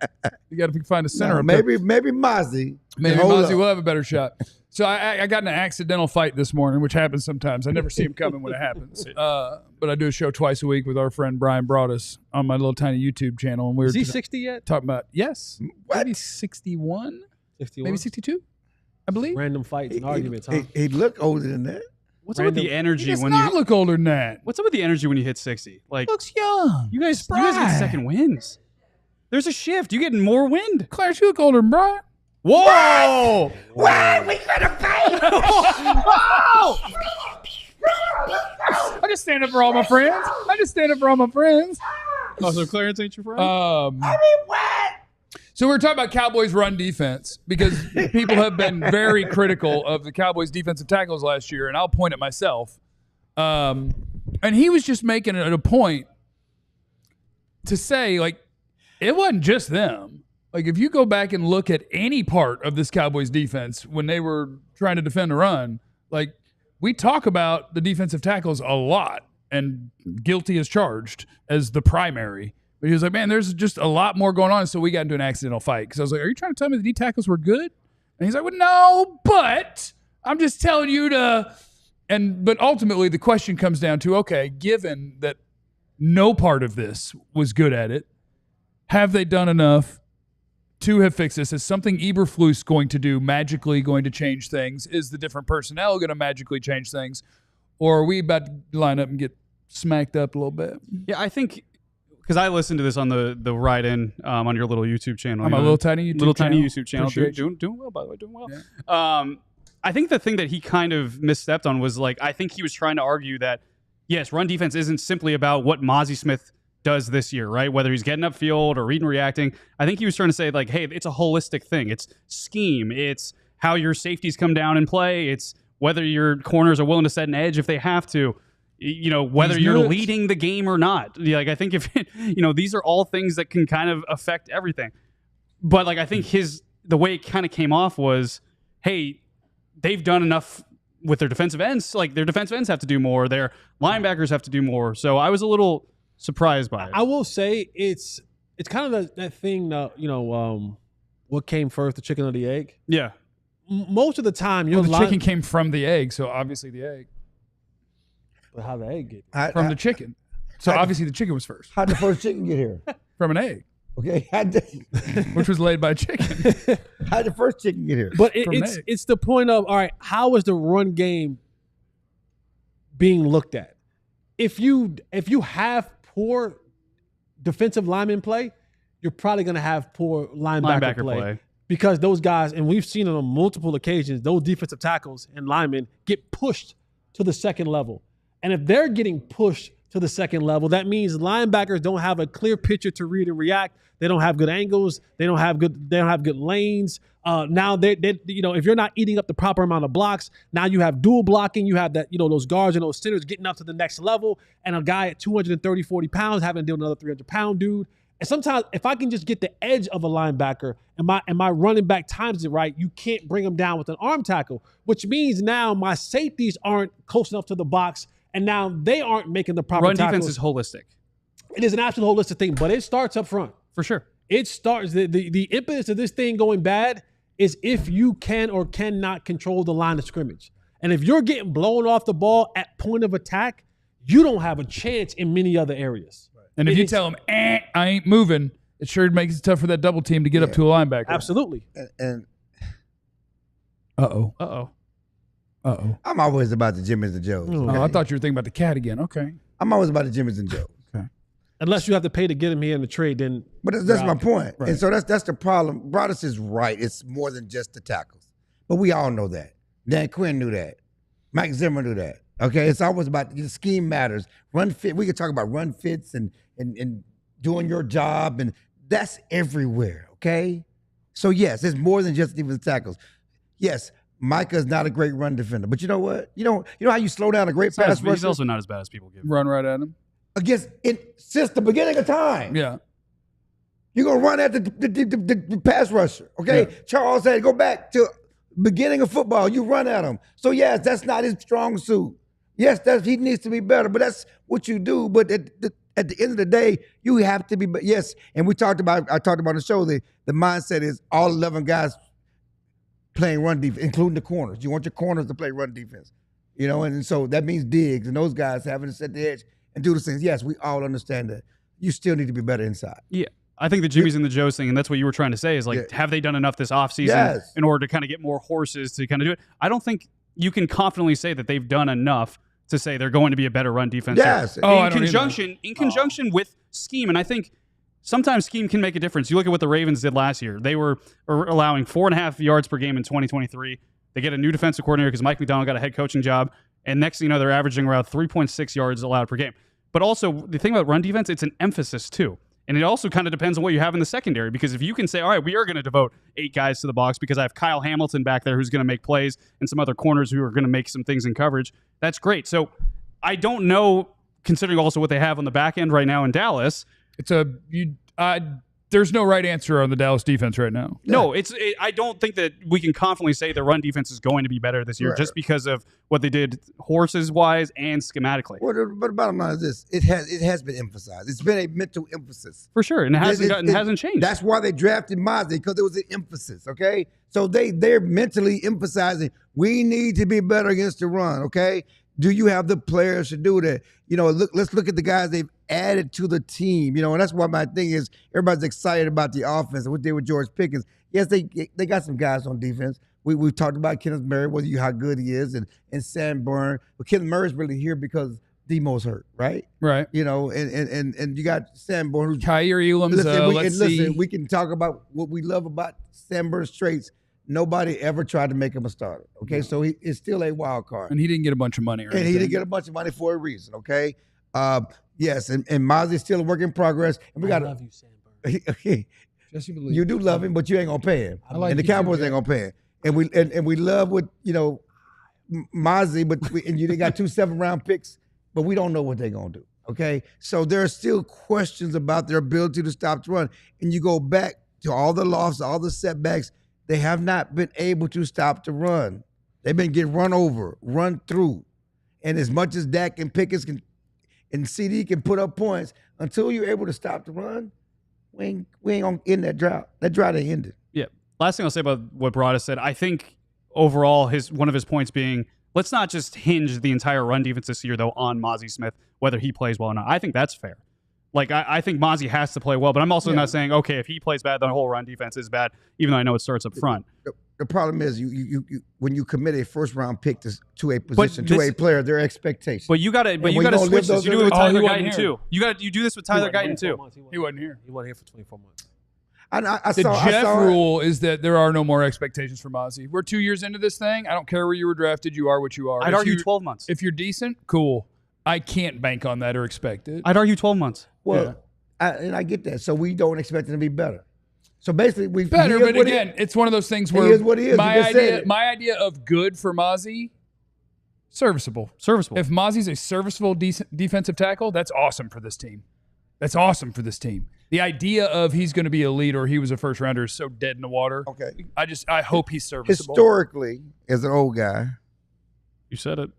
Speaker 1: You got to find a center.
Speaker 5: Maybe Mozzie.
Speaker 1: Maybe Mozzie will have a better shot. So I got in an accidental fight this morning, which happens sometimes. I never see him coming when it happens. But I do a show twice a week with our friend Brian Broadus on my little tiny YouTube channel. And we were
Speaker 6: Is he 60 yet?
Speaker 1: talking about, yes.
Speaker 5: What?
Speaker 1: Maybe 61?
Speaker 6: 61?
Speaker 1: Maybe 62? I believe.
Speaker 6: Random fights and arguments, huh?
Speaker 5: He looked older than that.
Speaker 4: What's up with the energy
Speaker 1: He does
Speaker 4: when
Speaker 1: not
Speaker 4: you
Speaker 1: look older than that.
Speaker 4: What's up with the energy when you hit 60? Like,
Speaker 1: Looks young.
Speaker 4: you guys get second wins. There's a shift. You getting more wind.
Speaker 1: Clarence, you look older than Brian.
Speaker 4: Whoa!
Speaker 5: What? We could have paid.
Speaker 1: I just stand up for all my friends.
Speaker 4: Oh, so Clarence ain't your friend?
Speaker 5: what?
Speaker 1: So we're talking about Cowboys run defense because people have been very critical of the Cowboys defensive tackles last year, and I'll point at myself. And he was just making it a point to say, like, it wasn't just them. Like, if you go back and look at any part of this Cowboys defense when they were trying to defend the run, like, we talk about the defensive tackles a lot, and guilty as charged as the primary. But he was like, man, there's just a lot more going on. So we got into an accidental fight. Because I was like, are you trying to tell me the D tackles were good? And he's like, well, no, but I'm just telling you to. But ultimately, the question comes down to, okay, given that no part of this was good at it, have they done enough to have fixed this? Is something Eberflus going to do magically going to change things? Is the different personnel going to magically change things? Or are we about to line up and get smacked up a little bit?
Speaker 4: Yeah, I think because I listened to this on the ride-in on your little YouTube channel.
Speaker 1: On my little tiny YouTube channel.
Speaker 4: Doing well, by the way, doing well. Yeah. I think the thing that he kind of misstepped on was, like, I think he was trying to argue that, yes, run defense isn't simply about what Mozzie Smith does this year, right? Whether he's getting upfield or reading, reacting. I think he was trying to say, like, hey, it's a holistic thing. It's scheme. It's how your safeties come down and play. It's whether your corners are willing to set an edge if they have to. You know, whether you're leading the game or not. Like, I think if, these are all things that can kind of affect everything. But, like, I think the way it kind of came off was, hey, they've done enough with their defensive ends. Like, their defensive ends have to do more. Their linebackers have to do more. So I was a little surprised by it.
Speaker 6: I will say it's kind of that thing that, what came first, the chicken or the egg?
Speaker 4: Yeah.
Speaker 6: Most of the time,
Speaker 1: the chicken came from the egg, so obviously the egg.
Speaker 6: But how the egg get
Speaker 1: from the chicken. So obviously the chicken was first.
Speaker 5: How'd the first chicken get here?
Speaker 1: From an egg.
Speaker 5: Okay.
Speaker 1: Which was laid by a chicken.
Speaker 5: How'd the first chicken get here?
Speaker 6: But it's the point of, all right, how is the run game being looked at? If you have poor defensive lineman play, you're probably going to have poor linebacker play. Because those guys, and we've seen it on multiple occasions, those defensive tackles and linemen get pushed to the second level. And if they're getting pushed to the second level, that means linebackers don't have a clear picture to read and react. They don't have good angles. They don't have good lanes. Now if you're not eating up the proper amount of blocks, now you have dual blocking. You have that, those guards and those centers getting up to the next level, and a guy at 230, 40 pounds having to deal with another 300-pound dude. And sometimes if I can just get the edge of a linebacker and my running back times it right, you can't bring him down with an arm tackle, which means now my safeties aren't close enough to the box, and now they aren't making the proper tackles.
Speaker 4: Run defense is holistic.
Speaker 6: It is an absolute holistic thing, but it starts up front.
Speaker 4: For sure.
Speaker 6: It starts, the impetus of this thing going bad is if you can or cannot control the line of scrimmage. And if you're getting blown off the ball at point of attack, you don't have a chance in many other areas.
Speaker 1: And if you tell them, I ain't moving, it sure makes it tough for that double team to get up to a linebacker.
Speaker 6: Absolutely.
Speaker 5: And
Speaker 1: Uh-oh.
Speaker 5: I'm always about the Jimmys and Joes.
Speaker 1: Oh,
Speaker 5: Okay?
Speaker 1: I thought you were thinking about the cat again. Okay.
Speaker 5: I'm always about the Jimmys and Joes.
Speaker 6: Unless you have to pay to get him here in the trade, then.
Speaker 5: But that's my point.
Speaker 1: Right.
Speaker 5: And so that's the problem. Broadus is right. It's more than just the tackles. But we all know that. Dan Quinn knew that. Mike Zimmer knew that. Okay, it's always about the scheme matters. Run fit. We can talk about run fits and doing your job, and that's everywhere. Okay, so yes, it's more than just defensive tackles. Yes, Micah's not a great run defender, but you know what? You know how you slow down a great pass rusher?
Speaker 4: He's also not as bad as people give him.
Speaker 1: Run right at him.
Speaker 5: Since the beginning of time.
Speaker 1: Yeah.
Speaker 5: You're gonna run at the pass rusher. Okay,
Speaker 1: Yeah.
Speaker 5: Charles said go back to beginning of football. You run at him. So yes, that's not his strong suit. Yes, he needs to be better, but that's what you do. But at the end of the day, you have to be. Yes, and I talked about on the show the mindset is all 11 guys playing run defense, including the corners. You want your corners to play run defense, and so that means Diggs and those guys having to set the edge and do the things. Yes, we all understand that. You still need to be better inside.
Speaker 4: Yeah. I think the Jimmys and the Joes thing, and that's what you were trying to say, is have they done enough this offseason in order to kind of get more horses to kind of do it? I don't think you can confidently say that they've done enough to say they're going to be a better run defense.
Speaker 5: Yes.
Speaker 4: In conjunction with scheme. And I think sometimes scheme can make a difference. You look at what the Ravens did last year. They were allowing 4.5 yards per game in 2023. They get a new defensive coordinator because Mike McDonald got a head coaching job. And next thing you know, they're averaging around 3.6 yards allowed per game. But also, the thing about run defense, it's an emphasis too. And it also kind of depends on what you have in the secondary, because if you can say, all right, we are going to devote 8 guys to the box because I have Kyle Hamilton back there who's going to make plays and some other corners who are going to make some things in coverage, that's great. So I don't know, considering also what they have on the back end right now in Dallas.
Speaker 1: There's no right answer on the Dallas defense right now.
Speaker 4: No, I don't think that we can confidently say the run defense is going to be better this year just because of what they did horses-wise and schematically.
Speaker 5: Well, but the bottom line is this. It has been emphasized. It's been a mental emphasis.
Speaker 4: For sure, and it hasn't changed.
Speaker 5: That's why they drafted Mozzie, because there was an emphasis, okay? So they're mentally emphasizing, we need to be better against the run, okay? Do you have the players to do that? Let's look at the guys they've added to the team. And that's why my thing is everybody's excited about the offense and what they did with George Pickens. Yes, they got some guys on defense. We've talked about Kenneth Murray, how good he is, and Sanborn. But Kenneth Murray's really here because Demo's hurt, right?
Speaker 1: Right.
Speaker 5: And you got Sanborn. Who's
Speaker 1: Kyer Elam's,
Speaker 5: listen, we can talk about what we love about Sanborn's traits. Nobody ever tried to make him a starter, okay? So he is still a wild card.
Speaker 1: And he didn't get a bunch of money, right?
Speaker 5: And he didn't get a bunch of money for a reason, okay? Yes, and Mozzie's still a work in progress. And
Speaker 6: I love you, Sanborn.
Speaker 5: Okay.
Speaker 1: Just you believe.
Speaker 5: You do love him, but you ain't gonna pay him.
Speaker 1: like
Speaker 5: and the
Speaker 1: you
Speaker 5: Cowboys
Speaker 1: too,
Speaker 5: ain't gonna pay him. And we love what Mozzie, and you got 2 7th-round picks, but we don't know what they're gonna do. Okay, so there are still questions about their ability to stop the run. And you go back to all the losses, all the setbacks. They have not been able to stop the run. They've been getting run over, run through. And as much as Dak and Pickens and CD can put up points, until you're able to stop the run, we ain't gonna end that drought. That drought ain't ended.
Speaker 4: Yeah. Last thing I'll say about what Broadus said, I think overall one of his points being, let's not just hinge the entire run defense this year, though, on Mozzie Smith, whether he plays well or not. I think that's fair. Like, I think Mozzie has to play well, but I'm also not saying, okay, if he plays bad, the whole run defense is bad, even though I know it starts up front.
Speaker 5: The problem is you when you commit a first round pick to a position, to a player, their expectations.
Speaker 4: But you gotta switch this. You do it with Tyler Guyton too. You do this with Tyler Guyton too.
Speaker 1: He wasn't here.
Speaker 6: He wasn't here for 24 months.
Speaker 1: The Jeff rule is that there are no more expectations for Mozzie. We're 2 years into this thing. I don't care where you were drafted. You are what you are.
Speaker 4: I'd argue 12 months.
Speaker 1: If you're decent, cool. I can't bank on that or expect it.
Speaker 4: I'd argue 12 months.
Speaker 5: Well, I get that. So we don't expect him to be better. So basically,
Speaker 1: better. But again, it's one of those things where
Speaker 5: what he is.
Speaker 1: My idea of good for Mozzie, serviceable.
Speaker 4: Serviceable.
Speaker 1: If Mozzie's a serviceable defensive tackle, that's awesome for this team. That's awesome for this team. The idea of he's going to be elite or he was a first rounder is so dead in the water.
Speaker 5: Okay.
Speaker 1: I hope he's serviceable.
Speaker 5: Historically, as an old guy,
Speaker 4: you said it.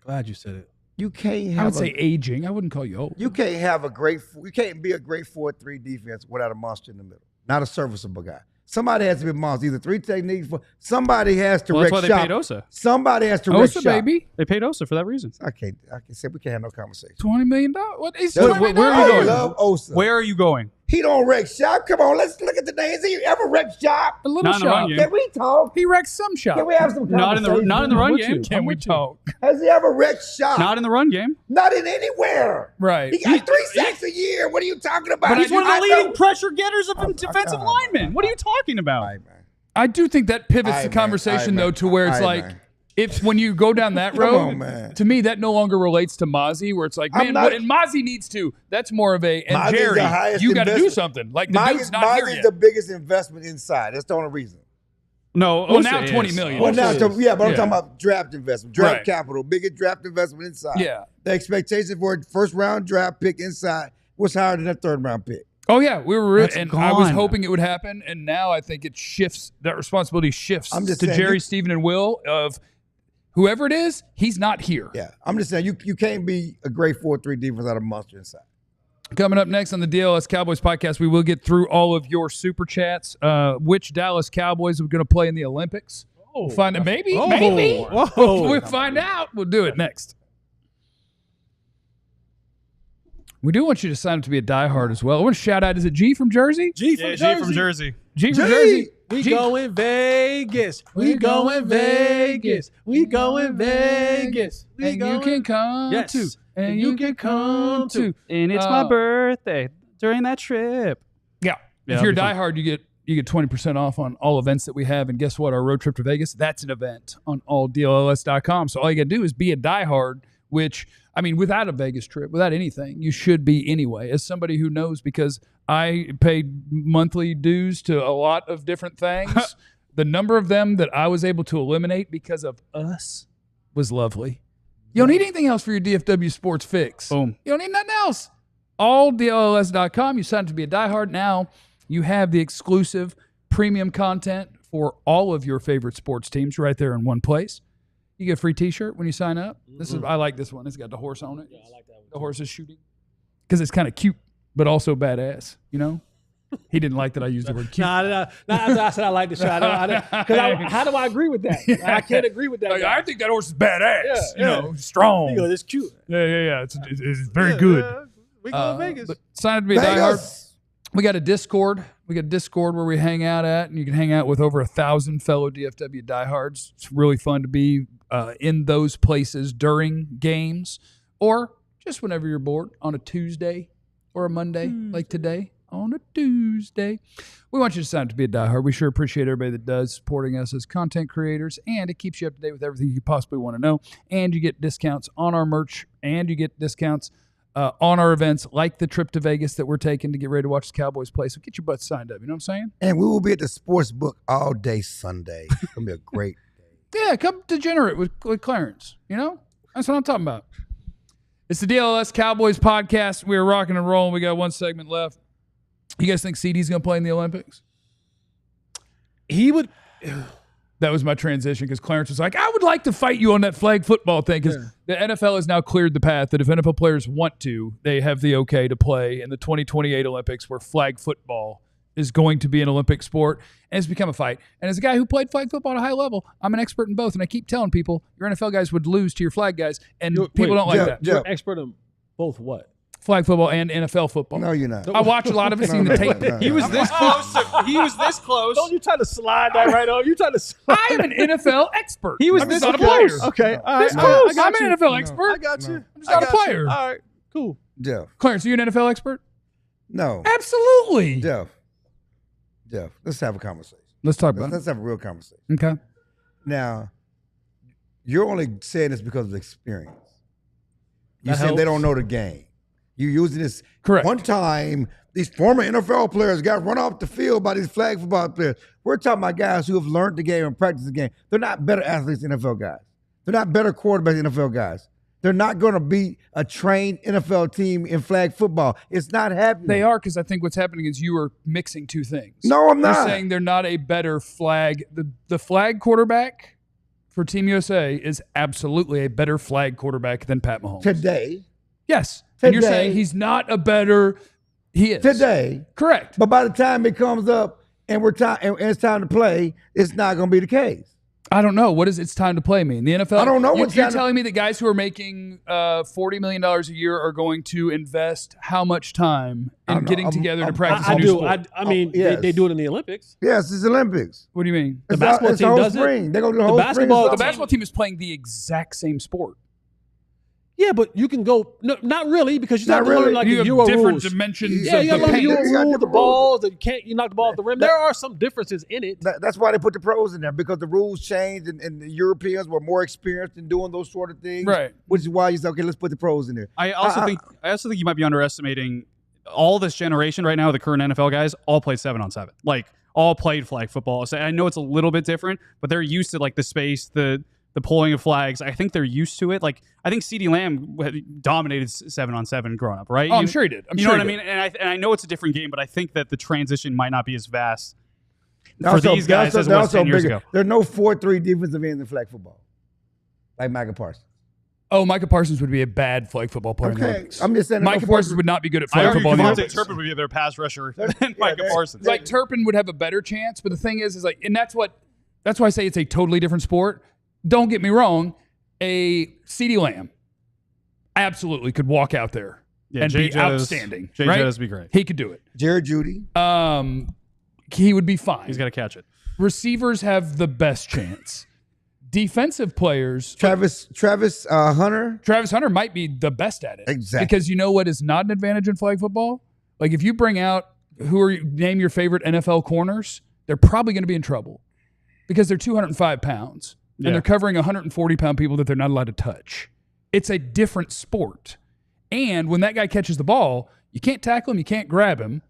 Speaker 6: Glad you said it.
Speaker 5: You can't have.
Speaker 1: I would say aging. I wouldn't call you old.
Speaker 5: You can't have you can't be a great 4-3 defense without a monster in the middle. Not a serviceable guy. Somebody has to be a monster. Either 3 techniques. Somebody has to wreck shop.
Speaker 4: That's why they paid Osa.
Speaker 5: Somebody has to wreck shop.
Speaker 1: Baby.
Speaker 4: They paid Osa for that reason.
Speaker 5: I can't say we can't have no conversation.
Speaker 1: $20 million. What is
Speaker 4: where are you going?
Speaker 5: I love Osa.
Speaker 4: Where are you going?
Speaker 5: He don't wreck shop. Come on, let's look at the names. He ever wrecked shop?
Speaker 1: A little shop.
Speaker 5: Can we talk?
Speaker 1: He wrecks some shop.
Speaker 5: Can we have some conversation?
Speaker 4: Not in the run game.
Speaker 1: Can we talk?
Speaker 5: Has he ever wrecked shop?
Speaker 4: Not in the run game.
Speaker 5: Not in anywhere.
Speaker 1: Right.
Speaker 5: He got 3 sacks a year. What are you talking about?
Speaker 4: But he's one of the leading pressure getters of defensive linemen. What are you talking about?
Speaker 5: Right, man.
Speaker 1: I do think that pivots the conversation, though, to where it's like, if when you go down that road, to me, that no longer relates to Mozzie, where it's like, man, and Mozzie needs to. That's more of a, and
Speaker 5: Mozzie's
Speaker 1: Jerry,
Speaker 5: the highest
Speaker 1: you got to do
Speaker 5: investment.
Speaker 1: something. Like, the dude's not here
Speaker 5: Mozzie's
Speaker 1: yet.
Speaker 5: the biggest investment inside. That's the only reason.
Speaker 4: No,
Speaker 1: well, now $20 million.
Speaker 5: Well, now, but I'm talking about draft investment, draft capital, biggest draft investment inside.
Speaker 1: Yeah.
Speaker 5: The expectation for a first-round draft pick inside was higher than a third-round pick.
Speaker 1: Oh, yeah. We were,
Speaker 4: That's
Speaker 1: and
Speaker 4: gone.
Speaker 1: I was hoping it would happen, and now I think it shifts, that responsibility shifts to Jerry, Stephen, and Will of whoever it is, he's not here.
Speaker 5: Yeah. I'm just saying, you can't be a great 4-3 defense without a monster inside.
Speaker 1: Coming up next on the DLS Cowboys podcast, we will get through all of your super chats. Which Dallas Cowboys are going to play in the Olympics? We'll find out. Maybe. We'll find out. We'll do it next. We do want you to sign up to be a diehard as well. I want to shout out, is it G from Jersey?
Speaker 6: G from Jersey.
Speaker 1: G from Jersey.
Speaker 6: We going Vegas. We going Vegas. We going Vegas.
Speaker 1: And you can come too. And you can come too.
Speaker 4: And it's my birthday during that trip.
Speaker 1: Yeah. If you're a diehard, you get 20% off on all events that we have. And guess what? Our road trip to Vegas, that's an event on alldlls.com. So all you got to do is be a diehard, which, I mean, without a Vegas trip, without anything, you should be anyway. As somebody who knows, because I paid monthly dues to a lot of different things, the number of them that I was able to eliminate because of us was lovely. You don't need anything else for your DFW sports fix.
Speaker 4: Boom.
Speaker 1: You don't need nothing else. AllDLLS.com. You sign up to be a diehard. Now you have the exclusive premium content for all of your favorite sports teams right there in one place. You get a free T-shirt when you sign up. I like this one. It's got the horse on it.
Speaker 6: Yeah, I like that one.
Speaker 1: The horse is shooting. Because it's kind of cute, but also badass, you know? He didn't like that I used the word cute.
Speaker 6: Nah, I said I like the shot. How do I agree with that? I can't agree with that.
Speaker 1: Like, I think that horse is badass. You know, strong.
Speaker 6: You go, it's cute.
Speaker 1: Yeah. It's very good.
Speaker 6: Yeah. We go to Vegas.
Speaker 1: But sign up to be a diehard. We got a Discord. We got a Discord where we hang out at, and you can hang out with over 1,000 fellow DFW diehards. It's really fun to be in those places during games, or just whenever you're bored on a Tuesday or a Monday like today. On a Tuesday. We want you to sign up to be a diehard. We sure appreciate everybody that does, supporting us as content creators, and it keeps you up to date with everything you possibly want to know. And you get discounts on our merch, and you get discounts on our events, like the trip to Vegas that we're taking to get ready to watch the Cowboys play. So get your butts signed up. You know what I'm saying?
Speaker 5: And we will be at the sports book all day Sunday. It's going to be a great day.
Speaker 1: Yeah, come degenerate with Clarence. You know? That's what I'm talking about. It's the DLLS Cowboys podcast. We're rocking and rolling. We got one segment left. You guys think CD's going to play in the Olympics?
Speaker 6: He would.
Speaker 1: That was my transition because Clarence was like, I would like to fight you on that flag football thing because the NFL has now cleared the path that if NFL players want to, they have the okay to play in the 2028 Olympics where flag football is going to be an Olympic sport, and it's become a fight. And as a guy who played flag football at a high level, I'm an expert in both, and I keep telling people your NFL guys would lose to your flag guys, and people don't like that.
Speaker 6: You're an expert in both what?
Speaker 1: flag football and NFL football.
Speaker 5: No, you're not.
Speaker 1: I watch a lot of it, seen the tape.
Speaker 4: He was this close. He was this close.
Speaker 6: Don't you try to slide that right on? You trying to slide.
Speaker 1: I am an NFL expert.
Speaker 4: He was
Speaker 1: I'm
Speaker 4: this
Speaker 1: just not a
Speaker 4: close.
Speaker 1: player.
Speaker 6: Okay. All right.
Speaker 1: This
Speaker 6: all right,
Speaker 1: close.
Speaker 6: I
Speaker 1: I'm
Speaker 6: got
Speaker 1: an
Speaker 6: you.
Speaker 1: NFL expert.
Speaker 6: I got you.
Speaker 1: I'm just not a
Speaker 6: I got you.
Speaker 1: player.
Speaker 6: All right. Cool.
Speaker 5: Jeff.
Speaker 1: Clarence, are you an NFL expert?
Speaker 5: No.
Speaker 1: Absolutely.
Speaker 5: Jeff. Let's have a conversation.
Speaker 1: Let's talk about
Speaker 5: Let's have a real conversation.
Speaker 1: it. Okay.
Speaker 5: Now, you're only saying this because of experience. You
Speaker 6: That
Speaker 5: said they
Speaker 6: helps.
Speaker 5: don't know the game. You're using this.
Speaker 1: Correct.
Speaker 5: One time, these former NFL players got run off the field by these flag football players. We're talking about guys who have learned the game and practiced the game. They're not better athletes than NFL guys. They're not better quarterbacks than NFL guys. They're not going to beat a trained NFL team in flag football. It's not happening.
Speaker 1: They are, because I think what's happening is you are mixing two things.
Speaker 5: No, I'm
Speaker 1: You're
Speaker 5: not.
Speaker 1: saying they're not a better flag. The flag quarterback for Team USA is absolutely a better flag quarterback than Pat Mahomes.
Speaker 5: Today.
Speaker 1: Yes. And you're
Speaker 5: Today.
Speaker 1: saying he's not a better. He is.
Speaker 5: Today.
Speaker 1: Correct.
Speaker 5: But by the time it comes up and and it's time to play, it's not going to be the case.
Speaker 1: I don't know. What does it's time to play mean? The NFL.
Speaker 5: I don't know
Speaker 1: You're
Speaker 5: what's time to-
Speaker 1: telling me that guys who are making $40 million a year are going to invest how much time
Speaker 5: I
Speaker 1: in
Speaker 5: don't know.
Speaker 1: getting together to practice
Speaker 6: I
Speaker 1: a new
Speaker 6: do.
Speaker 1: sport?
Speaker 6: I mean,
Speaker 5: yes.
Speaker 6: they do it in the Olympics.
Speaker 5: Yes, it's Olympics.
Speaker 1: What do you mean?
Speaker 6: The
Speaker 5: It's
Speaker 6: basketball
Speaker 5: it's
Speaker 6: team
Speaker 5: the whole
Speaker 6: does it.
Speaker 5: spring. They're going to do the
Speaker 6: The
Speaker 5: whole
Speaker 6: basketball-
Speaker 5: spring.
Speaker 1: The basketball team is playing the exact same sport.
Speaker 6: Yeah, but you can go. No, not really, because you
Speaker 5: Not
Speaker 6: have to learn
Speaker 5: really.
Speaker 6: like
Speaker 1: You
Speaker 6: the
Speaker 1: have
Speaker 6: Euro
Speaker 1: different
Speaker 6: rules.
Speaker 1: dimensions
Speaker 6: Yeah,
Speaker 1: of
Speaker 6: you
Speaker 1: the
Speaker 6: got to learn the
Speaker 1: paint.
Speaker 5: You
Speaker 6: Euro
Speaker 5: got
Speaker 6: rule, the
Speaker 5: different rules.
Speaker 6: balls. That you knock the ball off the rim. There are some differences in it.
Speaker 5: That's why they put the pros in there, because the rules changed and the Europeans were more experienced in doing those sort of things.
Speaker 1: Right.
Speaker 5: Which is why you said, okay, let's put the pros in there.
Speaker 4: I also think you might be underestimating all this generation right now. The current NFL guys all played 7-on-7, like all played flag football. So I know it's a little bit different, but they're used to like the space, the pulling of flags. I think they're used to it. Like I think CeeDee Lamb dominated 7-on-7 growing up, right?
Speaker 1: Oh, I'm sure he did.
Speaker 4: You know what I mean? And I know it's a different game, but I think that the transition might not be as vast for
Speaker 5: Also,
Speaker 4: these guys as it was 10 years ago.
Speaker 5: There are no 4-3 defensive ends in flag football, like Micah Parsons.
Speaker 1: Oh, Micah Parsons would be a bad flag football player. In the
Speaker 5: Okay,
Speaker 1: Olympics.
Speaker 5: I'm just saying.
Speaker 1: Micah Parsons would not be good at
Speaker 4: I
Speaker 1: flag
Speaker 4: argue
Speaker 1: football in the
Speaker 4: Devontae
Speaker 1: Olympics.
Speaker 4: Turpin would be a better pass rusher
Speaker 5: They're-
Speaker 4: than Micah
Speaker 5: they're-
Speaker 4: Parsons.
Speaker 1: Like Turpin would have a better chance, but the thing is like, and that's why I say it's a totally different sport. Don't get me wrong, a CeeDee Lamb absolutely could walk out there and
Speaker 4: Jay
Speaker 1: be
Speaker 4: Jettas-
Speaker 1: outstanding.
Speaker 4: Jay
Speaker 1: right?
Speaker 4: Jettas would be great.
Speaker 1: He could do it.
Speaker 5: Jared Judy.
Speaker 1: He would be fine.
Speaker 4: He's got to catch it.
Speaker 1: Receivers have the best chance. Defensive players,
Speaker 5: Travis Hunter.
Speaker 1: Travis Hunter might be the best at it.
Speaker 5: Exactly.
Speaker 1: Because you know what is not an advantage in flag football? Like if you bring out name your favorite NFL corners, they're probably going to be in trouble because they're 205 pounds and
Speaker 4: Yeah.
Speaker 1: they're covering 140-pound people that they're not allowed to touch. It's a different sport. And when that guy catches the ball, you can't tackle him, you can't grab him.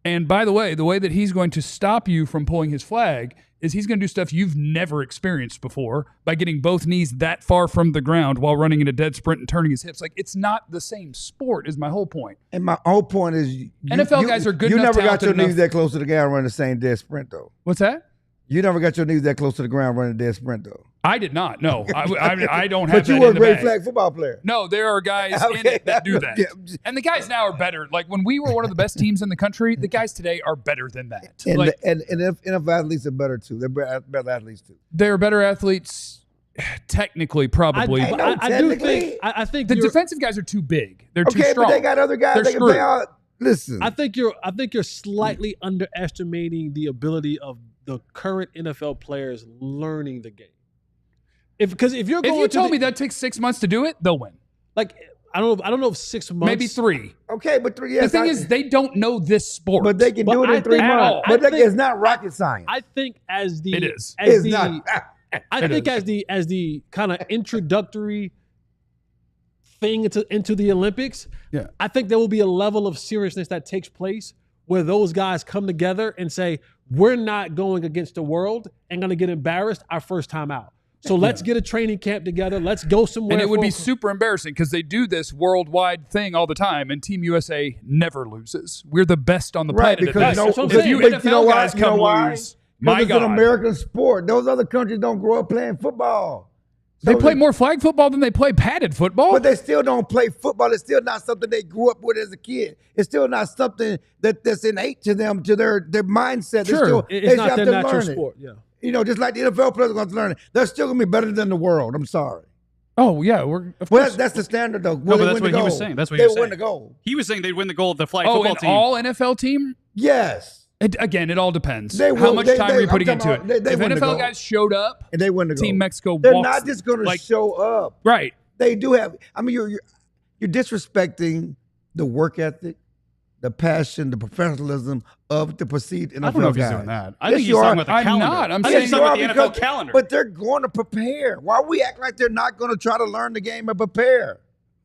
Speaker 1: And by the way that he's going to stop you from pulling his flag is he's going to do stuff you've never experienced before by getting both knees that far from the ground while running in a dead sprint and turning his hips. Like, it's not the same sport is my whole point.
Speaker 5: And my whole point is,
Speaker 1: NFL guys are good
Speaker 5: You
Speaker 1: enough,
Speaker 5: never got your
Speaker 1: talented
Speaker 5: knees
Speaker 1: enough.
Speaker 5: that close to the ground running the same dead sprint, though.
Speaker 1: What's that?
Speaker 5: You never got your knees that close to the ground running a dead sprint, though.
Speaker 1: I did not. No, I don't have
Speaker 5: But you
Speaker 1: that
Speaker 5: were
Speaker 1: in
Speaker 5: a
Speaker 1: the
Speaker 5: great
Speaker 1: bag.
Speaker 5: flag football player.
Speaker 1: No, there are guys in
Speaker 5: Okay.
Speaker 1: it that do that.
Speaker 5: Yeah.
Speaker 1: And the guys now are better. Like when we were one of the best teams in the country, the guys today are better than that.
Speaker 5: And,
Speaker 1: Like,
Speaker 5: and NFL athletes are better, too. They're better athletes, too.
Speaker 1: they're better athletes, technically, probably.
Speaker 5: I
Speaker 1: but
Speaker 5: know.
Speaker 6: I do
Speaker 5: technically.
Speaker 6: think. I think
Speaker 1: the
Speaker 6: you're-
Speaker 1: defensive guys are too big. They're too
Speaker 5: Okay,
Speaker 1: strong.
Speaker 5: but they got other guys
Speaker 1: They're
Speaker 5: they can
Speaker 1: screwed.
Speaker 5: play out. Listen.
Speaker 6: I think you're slightly underestimating the ability of the current NFL players learning the game. Because if you're
Speaker 1: If
Speaker 6: going
Speaker 1: you
Speaker 6: to
Speaker 1: told
Speaker 6: the-
Speaker 1: me that takes 6 months to do it, they'll win.
Speaker 6: like I don't know if 6 months,
Speaker 1: Maybe 3.
Speaker 5: Okay, but 3
Speaker 1: The
Speaker 5: years.
Speaker 1: thing is, they don't know this sport.
Speaker 5: but they can do
Speaker 6: But
Speaker 5: it
Speaker 6: I
Speaker 5: in 3
Speaker 6: think-
Speaker 5: months.
Speaker 6: I
Speaker 5: But
Speaker 6: think-
Speaker 5: it's not rocket science.
Speaker 6: I think as the
Speaker 1: It is.
Speaker 6: as
Speaker 5: It's
Speaker 6: the
Speaker 5: not.
Speaker 6: I
Speaker 1: It
Speaker 6: think
Speaker 1: is.
Speaker 6: as the kind of introductory thing into the Olympics,
Speaker 1: Yeah.
Speaker 6: I think there will be a level of seriousness that takes place where those guys come together and say, we're not going against the world and going to get embarrassed our first time out. So let's get a training camp together. Let's go somewhere.
Speaker 1: And it would
Speaker 6: for-
Speaker 1: be super embarrassing because they do this worldwide thing all the time, and Team USA never loses. We're the best on the
Speaker 5: Right,
Speaker 1: planet.
Speaker 5: because
Speaker 1: at
Speaker 5: no,
Speaker 1: this.
Speaker 6: what I'm
Speaker 1: if
Speaker 6: saying.
Speaker 1: you
Speaker 5: but
Speaker 1: NFL
Speaker 5: you know why?
Speaker 1: guys
Speaker 5: You know
Speaker 1: come
Speaker 5: why?
Speaker 1: lose,
Speaker 5: Because
Speaker 1: my
Speaker 5: it's an
Speaker 1: God,
Speaker 5: American sport. Those other countries don't grow up playing football.
Speaker 1: they
Speaker 5: So
Speaker 1: play more flag football than they play padded football.
Speaker 5: But they still don't play football. It's still not something they grew up with as a kid. It's still not something that's innate to them, to their mindset.
Speaker 1: Sure.
Speaker 5: They're still,
Speaker 6: It's
Speaker 5: they
Speaker 6: not
Speaker 5: have
Speaker 6: their
Speaker 5: to
Speaker 6: natural
Speaker 5: learn it.
Speaker 6: sport. Yeah.
Speaker 5: You know, just like the NFL players are going to learn it. They're still going to be better than the world. I'm sorry.
Speaker 1: Oh yeah, of course.
Speaker 5: That's the standard though.
Speaker 4: No, but that's what he was saying. That's what he
Speaker 5: They
Speaker 4: was saying.
Speaker 5: win the gold.
Speaker 4: He was saying they'd win the gold. The flag
Speaker 1: Oh,
Speaker 4: football
Speaker 1: an
Speaker 4: team.
Speaker 1: all NFL team?
Speaker 5: Yes.
Speaker 1: Again, it all depends.
Speaker 5: They
Speaker 1: How
Speaker 5: will-
Speaker 1: much
Speaker 5: they-
Speaker 1: time
Speaker 5: they-
Speaker 1: are you
Speaker 5: I'm
Speaker 1: putting
Speaker 5: talking
Speaker 1: into it?
Speaker 5: about- they
Speaker 1: If
Speaker 5: win the
Speaker 1: NFL
Speaker 5: gold.
Speaker 1: guys showed up,
Speaker 5: And they win the gold.
Speaker 1: Team Mexico
Speaker 5: They're
Speaker 1: walks
Speaker 5: not just going to
Speaker 1: like-
Speaker 5: show up.
Speaker 1: right.
Speaker 5: They do have. I mean, you're disrespecting the work ethic, the passion, the professionalism of the perceived NFL
Speaker 4: I don't know if he's
Speaker 5: guys.
Speaker 4: doing that. I
Speaker 5: Yes,
Speaker 4: think he's
Speaker 5: you
Speaker 4: talking
Speaker 5: are.
Speaker 4: about the
Speaker 1: I'm
Speaker 4: calendar.
Speaker 1: not. I'm
Speaker 4: I
Speaker 1: saying
Speaker 4: think he's talking about the
Speaker 5: you
Speaker 4: NFL
Speaker 5: are
Speaker 4: calendar.
Speaker 5: But they're going to prepare. Why we act like they're not going to try to learn the game and prepare?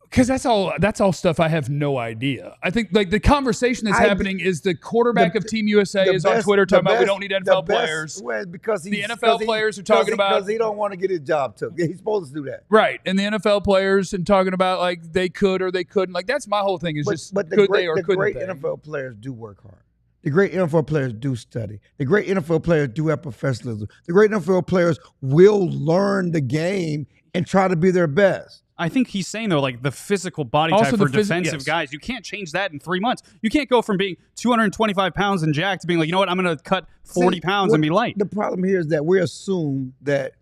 Speaker 1: Because that's all stuff I have no idea. I think like the conversation that's happening is the quarterback of Team USA is on Twitter talking about we don't need NFL players.
Speaker 5: Well, because
Speaker 1: The NFL players are talking about-
Speaker 5: because he don't want to get his job took. He's supposed to do that.
Speaker 1: Right. And the NFL players and talking about like they could or they couldn't. Like that's my whole thing is just
Speaker 5: But the
Speaker 1: could
Speaker 5: great,
Speaker 1: they or
Speaker 5: the
Speaker 1: couldn't
Speaker 5: great
Speaker 1: they?
Speaker 5: NFL players do work hard. The great NFL players do study. The great NFL players do have professionalism. The great NFL players will learn the game and try to be their best.
Speaker 4: I think he's saying though, like the physical body
Speaker 1: Also
Speaker 4: type
Speaker 1: the
Speaker 4: for defensive
Speaker 1: yes.
Speaker 4: guys, you can't change that in 3 months. You can't go from being 225 pounds and jacked to being like, you know what, I'm going to cut 40 pounds and be light.
Speaker 5: The problem here is that we assume that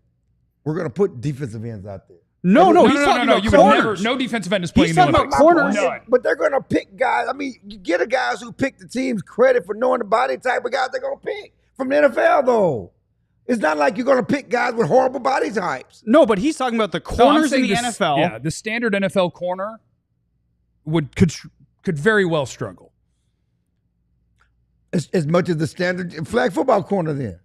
Speaker 5: we're going to put defensive ends out there.
Speaker 4: No,
Speaker 1: No,
Speaker 4: he's talking about
Speaker 1: you would never.
Speaker 4: corners.
Speaker 1: No defensive end is playing
Speaker 4: He's
Speaker 1: in the
Speaker 4: talking about
Speaker 1: Olympics.
Speaker 4: corners.
Speaker 1: None.
Speaker 5: But they're going to pick guys. I mean, you get a guys who pick the team's credit for knowing the body type of guys they're going to pick from the NFL, though. It's not like you're going to pick guys with horrible body types.
Speaker 4: No, but he's talking about the
Speaker 1: No, I'm
Speaker 4: corners in
Speaker 1: saying
Speaker 4: the
Speaker 1: this-
Speaker 4: NFL.
Speaker 1: Yeah, the standard NFL corner could very well struggle.
Speaker 5: As much as the standard flag football corner then.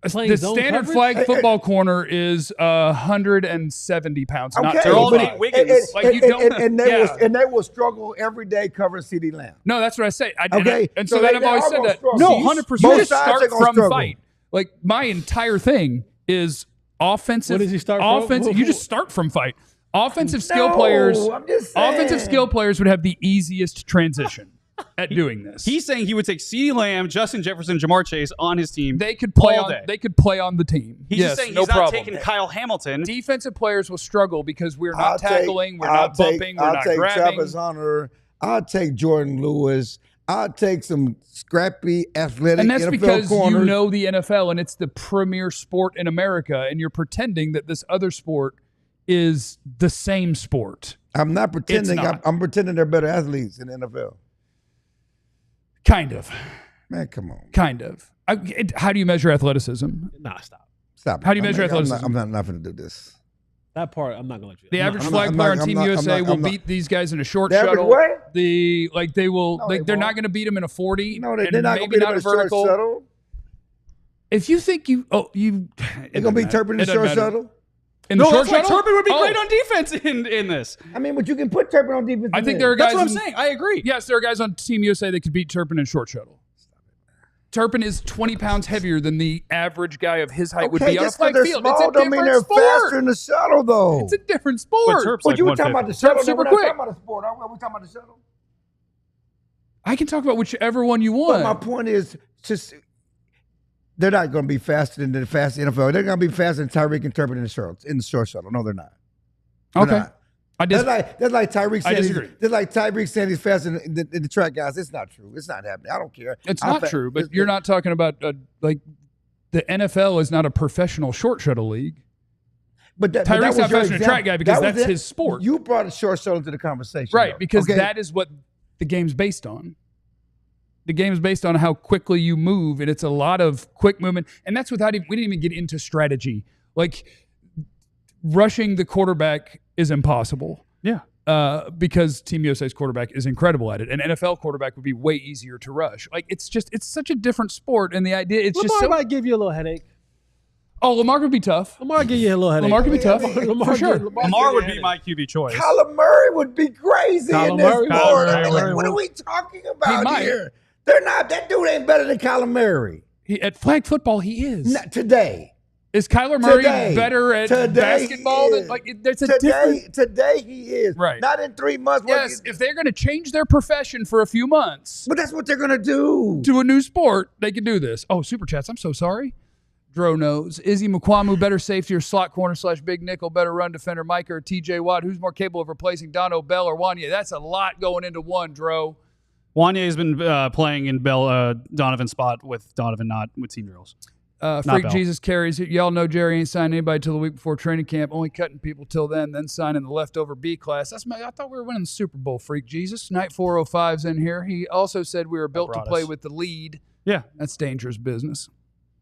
Speaker 6: Playing
Speaker 1: The
Speaker 6: zone
Speaker 1: standard
Speaker 6: coverage?
Speaker 1: flag football corner is 170 pounds. Not
Speaker 5: Okay,
Speaker 4: they're all
Speaker 5: but-
Speaker 4: Nate Wiggins.
Speaker 1: Like, you don't-
Speaker 5: and they
Speaker 1: yeah.
Speaker 5: and they will struggle every day covering CD Lamb.
Speaker 1: No, that's what I say.
Speaker 5: Okay,
Speaker 1: And so
Speaker 5: so
Speaker 1: then
Speaker 5: they-
Speaker 1: I've always
Speaker 5: they're
Speaker 1: said
Speaker 5: all
Speaker 1: that.
Speaker 5: gonna
Speaker 1: No,
Speaker 5: struggle.
Speaker 1: 100%. You
Speaker 5: Both
Speaker 1: just
Speaker 5: sides
Speaker 1: start
Speaker 5: are gonna
Speaker 1: from
Speaker 5: struggle.
Speaker 1: fight. Like my entire thing is offensive.
Speaker 6: What does he start from?
Speaker 1: offensive, You just start from fight. Offensive skill
Speaker 5: No,
Speaker 1: players.
Speaker 5: I'm just saying.
Speaker 1: Offensive skill players would have the easiest transition at doing this.
Speaker 4: He's saying he would take CeeDee Lamb, Justin Jefferson, Jamar Chase on his team.
Speaker 1: They could play
Speaker 4: all
Speaker 1: on.
Speaker 4: day.
Speaker 1: They could play on the team.
Speaker 4: He's
Speaker 1: yes,
Speaker 4: just saying
Speaker 1: no
Speaker 4: he's not
Speaker 1: problem.
Speaker 4: taking Kyle Hamilton.
Speaker 1: Defensive players will struggle because we're
Speaker 5: I'll
Speaker 1: not
Speaker 5: take-
Speaker 1: tackling, we're
Speaker 5: I'll
Speaker 1: not
Speaker 5: take-
Speaker 1: bumping, we're
Speaker 5: I'll
Speaker 1: not
Speaker 5: take
Speaker 1: grabbing.
Speaker 5: Travis Hunter. I'll take Jordan Lewis. I'll take some scrappy, athletic
Speaker 1: And that's
Speaker 5: NFL
Speaker 1: because
Speaker 5: corners.
Speaker 1: you know the NFL and it's the premier sport in America, and you're pretending that this other sport is the same sport.
Speaker 5: I'm not pretending.
Speaker 1: not.
Speaker 5: I'm pretending they're better athletes in the NFL.
Speaker 1: Kind of.
Speaker 5: Man, come on.
Speaker 1: Kind of. How do you measure athleticism?
Speaker 6: Nah, stop.
Speaker 5: Stop.
Speaker 1: How do you
Speaker 5: I'm
Speaker 1: measure
Speaker 5: not-
Speaker 1: athleticism?
Speaker 5: I'm not going to do this.
Speaker 6: That part, I'm not gonna let you.
Speaker 1: The
Speaker 6: I'm
Speaker 1: average
Speaker 6: not-
Speaker 1: flag
Speaker 5: I'm
Speaker 1: player
Speaker 5: not-
Speaker 1: on Team
Speaker 5: I'm not-
Speaker 1: USA
Speaker 5: I'm
Speaker 1: will
Speaker 5: not-
Speaker 1: beat these guys in a short
Speaker 5: The average
Speaker 1: shuttle.
Speaker 5: what?
Speaker 1: They will.
Speaker 5: No,
Speaker 1: they're
Speaker 5: they
Speaker 1: not
Speaker 5: won't.
Speaker 1: going to beat them in a 40.
Speaker 5: No,
Speaker 1: and
Speaker 5: they're not going to
Speaker 1: maybe
Speaker 5: be
Speaker 1: not
Speaker 5: in
Speaker 1: a
Speaker 5: a short
Speaker 1: vertical.
Speaker 5: shuttle.
Speaker 1: If you think you,
Speaker 5: They're going to be Turpin in the short shuttle.
Speaker 1: In the
Speaker 4: No,
Speaker 1: short
Speaker 4: that's why
Speaker 1: shuttle?
Speaker 4: Turpin would be
Speaker 1: Oh.
Speaker 4: great on defense in this.
Speaker 5: I mean, but you can put Turpin on defense.
Speaker 1: I think there are guys.
Speaker 4: That's what I'm
Speaker 1: in-
Speaker 4: saying. I agree.
Speaker 1: Yes, there are guys on Team USA that could beat Turpin in short shuttle. Turpin is 20 pounds heavier than the average guy of his height would
Speaker 5: Okay,
Speaker 1: be on a
Speaker 5: just because
Speaker 1: flag
Speaker 5: they're
Speaker 1: field. It's
Speaker 5: small
Speaker 1: a
Speaker 5: don't mean
Speaker 1: different
Speaker 5: they're faster
Speaker 1: sport.
Speaker 5: in the shuttle, though.
Speaker 1: It's a different sport.
Speaker 4: Turp's
Speaker 5: But
Speaker 4: like
Speaker 5: you were talking about the
Speaker 4: 150.
Speaker 5: shuttle.
Speaker 1: Turp's super
Speaker 5: We're not
Speaker 1: quick.
Speaker 5: talking about the sport. Are we talking about the shuttle?
Speaker 1: I can talk about whichever one you
Speaker 5: But my
Speaker 1: want.
Speaker 5: point is, just they're not going to be faster than the fast NFL. They're going to be faster than Tyreek and Turpin in the short shuttle. No, they're not. They're
Speaker 1: Okay.
Speaker 5: not.
Speaker 1: I
Speaker 5: That's
Speaker 1: dis-
Speaker 5: like Tyreek
Speaker 1: I
Speaker 5: saying
Speaker 1: disagree.
Speaker 5: that's like Tyreek saying he's faster in the track guys. It's not true. It's not happening. I don't care.
Speaker 1: It's
Speaker 5: I'm
Speaker 1: not
Speaker 5: fa-
Speaker 1: true, but
Speaker 5: it's-
Speaker 1: you're not talking about like the NFL is not a professional short shuttle league.
Speaker 5: But that
Speaker 1: Tyreek's
Speaker 5: was
Speaker 1: not
Speaker 5: your
Speaker 1: faster than a
Speaker 5: example.
Speaker 1: track guy because
Speaker 5: That was
Speaker 1: that's
Speaker 5: it.
Speaker 1: his sport.
Speaker 5: You brought a short shuttle into the conversation,
Speaker 1: Right,
Speaker 5: though.
Speaker 1: because
Speaker 5: Okay.
Speaker 1: that is what the game's based on. The game is based on how quickly you move, and it's a lot of quick movement. And that's without even, we didn't even get into strategy. Like rushing the quarterback is impossible.
Speaker 4: Yeah.
Speaker 1: Because Team USA's quarterback is incredible at it. An NFL quarterback would be way easier to rush. Like it's such a different sport, and the idea it's
Speaker 6: Lamar
Speaker 1: just so.
Speaker 6: might give you a little headache.
Speaker 1: Oh, Lamar could be tough.
Speaker 6: Lamar give you a little headache.
Speaker 1: Lamar could be tough
Speaker 6: Lamar
Speaker 1: for sure.
Speaker 4: Lamar would be my QB choice.
Speaker 5: Kyler Murray would be crazy
Speaker 6: Kyler
Speaker 5: in this
Speaker 6: Murray-
Speaker 5: sport.
Speaker 6: Kyler
Speaker 5: I mean, like,
Speaker 6: Murray
Speaker 5: what are
Speaker 6: would-
Speaker 5: we talking about
Speaker 1: might.
Speaker 5: here? They're not. That dude ain't better than Kyler Murray.
Speaker 1: At flag football, he is.
Speaker 5: Not today.
Speaker 1: Is Kyler Murray
Speaker 5: Today.
Speaker 1: better at
Speaker 5: Today
Speaker 1: basketball?
Speaker 5: he
Speaker 1: Than,
Speaker 5: is.
Speaker 1: like there's a different.
Speaker 5: Today he is.
Speaker 1: Right.
Speaker 5: Not in 3 months.
Speaker 1: Yes, if they're going to change their profession for a few months
Speaker 5: But that's what they're gonna do.
Speaker 1: to a new sport, they can do this. Oh, super chats! I'm so sorry. Dro knows. Izzy Mukwamu, better safety or slot corner / big nickel, better run defender, Micah or TJ Watt? Who's more capable of replacing Dono Bell or Wanya? That's a lot going into one, Dro.
Speaker 4: Wanya has been playing in Donovan's spot with Donovan, not with team drills.
Speaker 1: Freak
Speaker 4: Bell.
Speaker 1: Jesus carries it. Y'all know Jerry ain't signing anybody till the week before training camp, only cutting people till then signing the leftover B class. I thought we were winning the Super Bowl, Freak Jesus. Night 405's in here. He also said we were built to play with the lead.
Speaker 4: Yeah.
Speaker 1: That's dangerous business.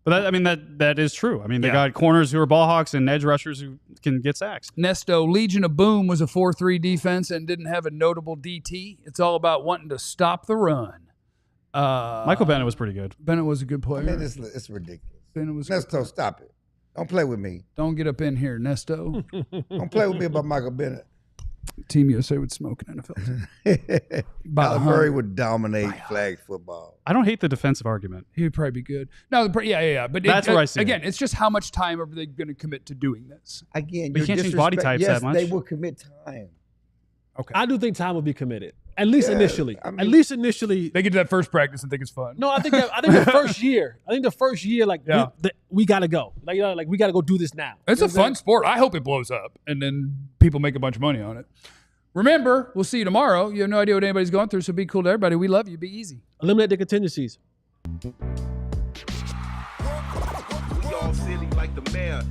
Speaker 4: But that is true. I mean, they
Speaker 1: Yeah.
Speaker 4: got corners who are ball hawks and edge rushers who can get sacks.
Speaker 1: Nesto, Legion of Boom was a 4-3 defense and didn't have a notable DT. It's all about wanting to stop the run.
Speaker 4: Michael Bennett was pretty good.
Speaker 1: Bennett was a good player.
Speaker 5: Man, it's ridiculous.
Speaker 1: Bennett was
Speaker 5: Nesto, stop it. Don't play with me.
Speaker 1: Don't get up in here, Nesto.
Speaker 5: Don't play with me about Michael Bennett.
Speaker 1: Team USA would smoke an NFL.
Speaker 5: Kyler Murray would dominate flag football.
Speaker 4: I don't hate the defensive argument.
Speaker 1: He would probably be good. No, yeah. But
Speaker 4: That's where I see
Speaker 1: again,
Speaker 4: it.
Speaker 1: it's just how much time are they going to commit to doing this?
Speaker 5: Again,
Speaker 4: But you
Speaker 5: you're
Speaker 4: can't change body
Speaker 5: disrespect-
Speaker 4: types
Speaker 5: yes,
Speaker 4: that much.
Speaker 5: they will commit time.
Speaker 1: Okay.
Speaker 6: I do think time will be committed, at least
Speaker 5: Yeah,
Speaker 6: initially.
Speaker 5: I mean-
Speaker 6: At least initially.
Speaker 1: They get to that first practice and think it's fun.
Speaker 6: No, I think the first year. Like
Speaker 1: Yeah.
Speaker 6: we gotta go. Like we gotta go do this now.
Speaker 1: It's
Speaker 6: You
Speaker 1: a
Speaker 6: know what I'm
Speaker 1: fun sport. I hope it blows up and then people make a bunch of money on it. Remember, we'll see you tomorrow. You have no idea what anybody's going through, so be cool to everybody. We love you. Be easy.
Speaker 6: saying? Eliminate the contingencies.
Speaker 7: We all silly like the mayor.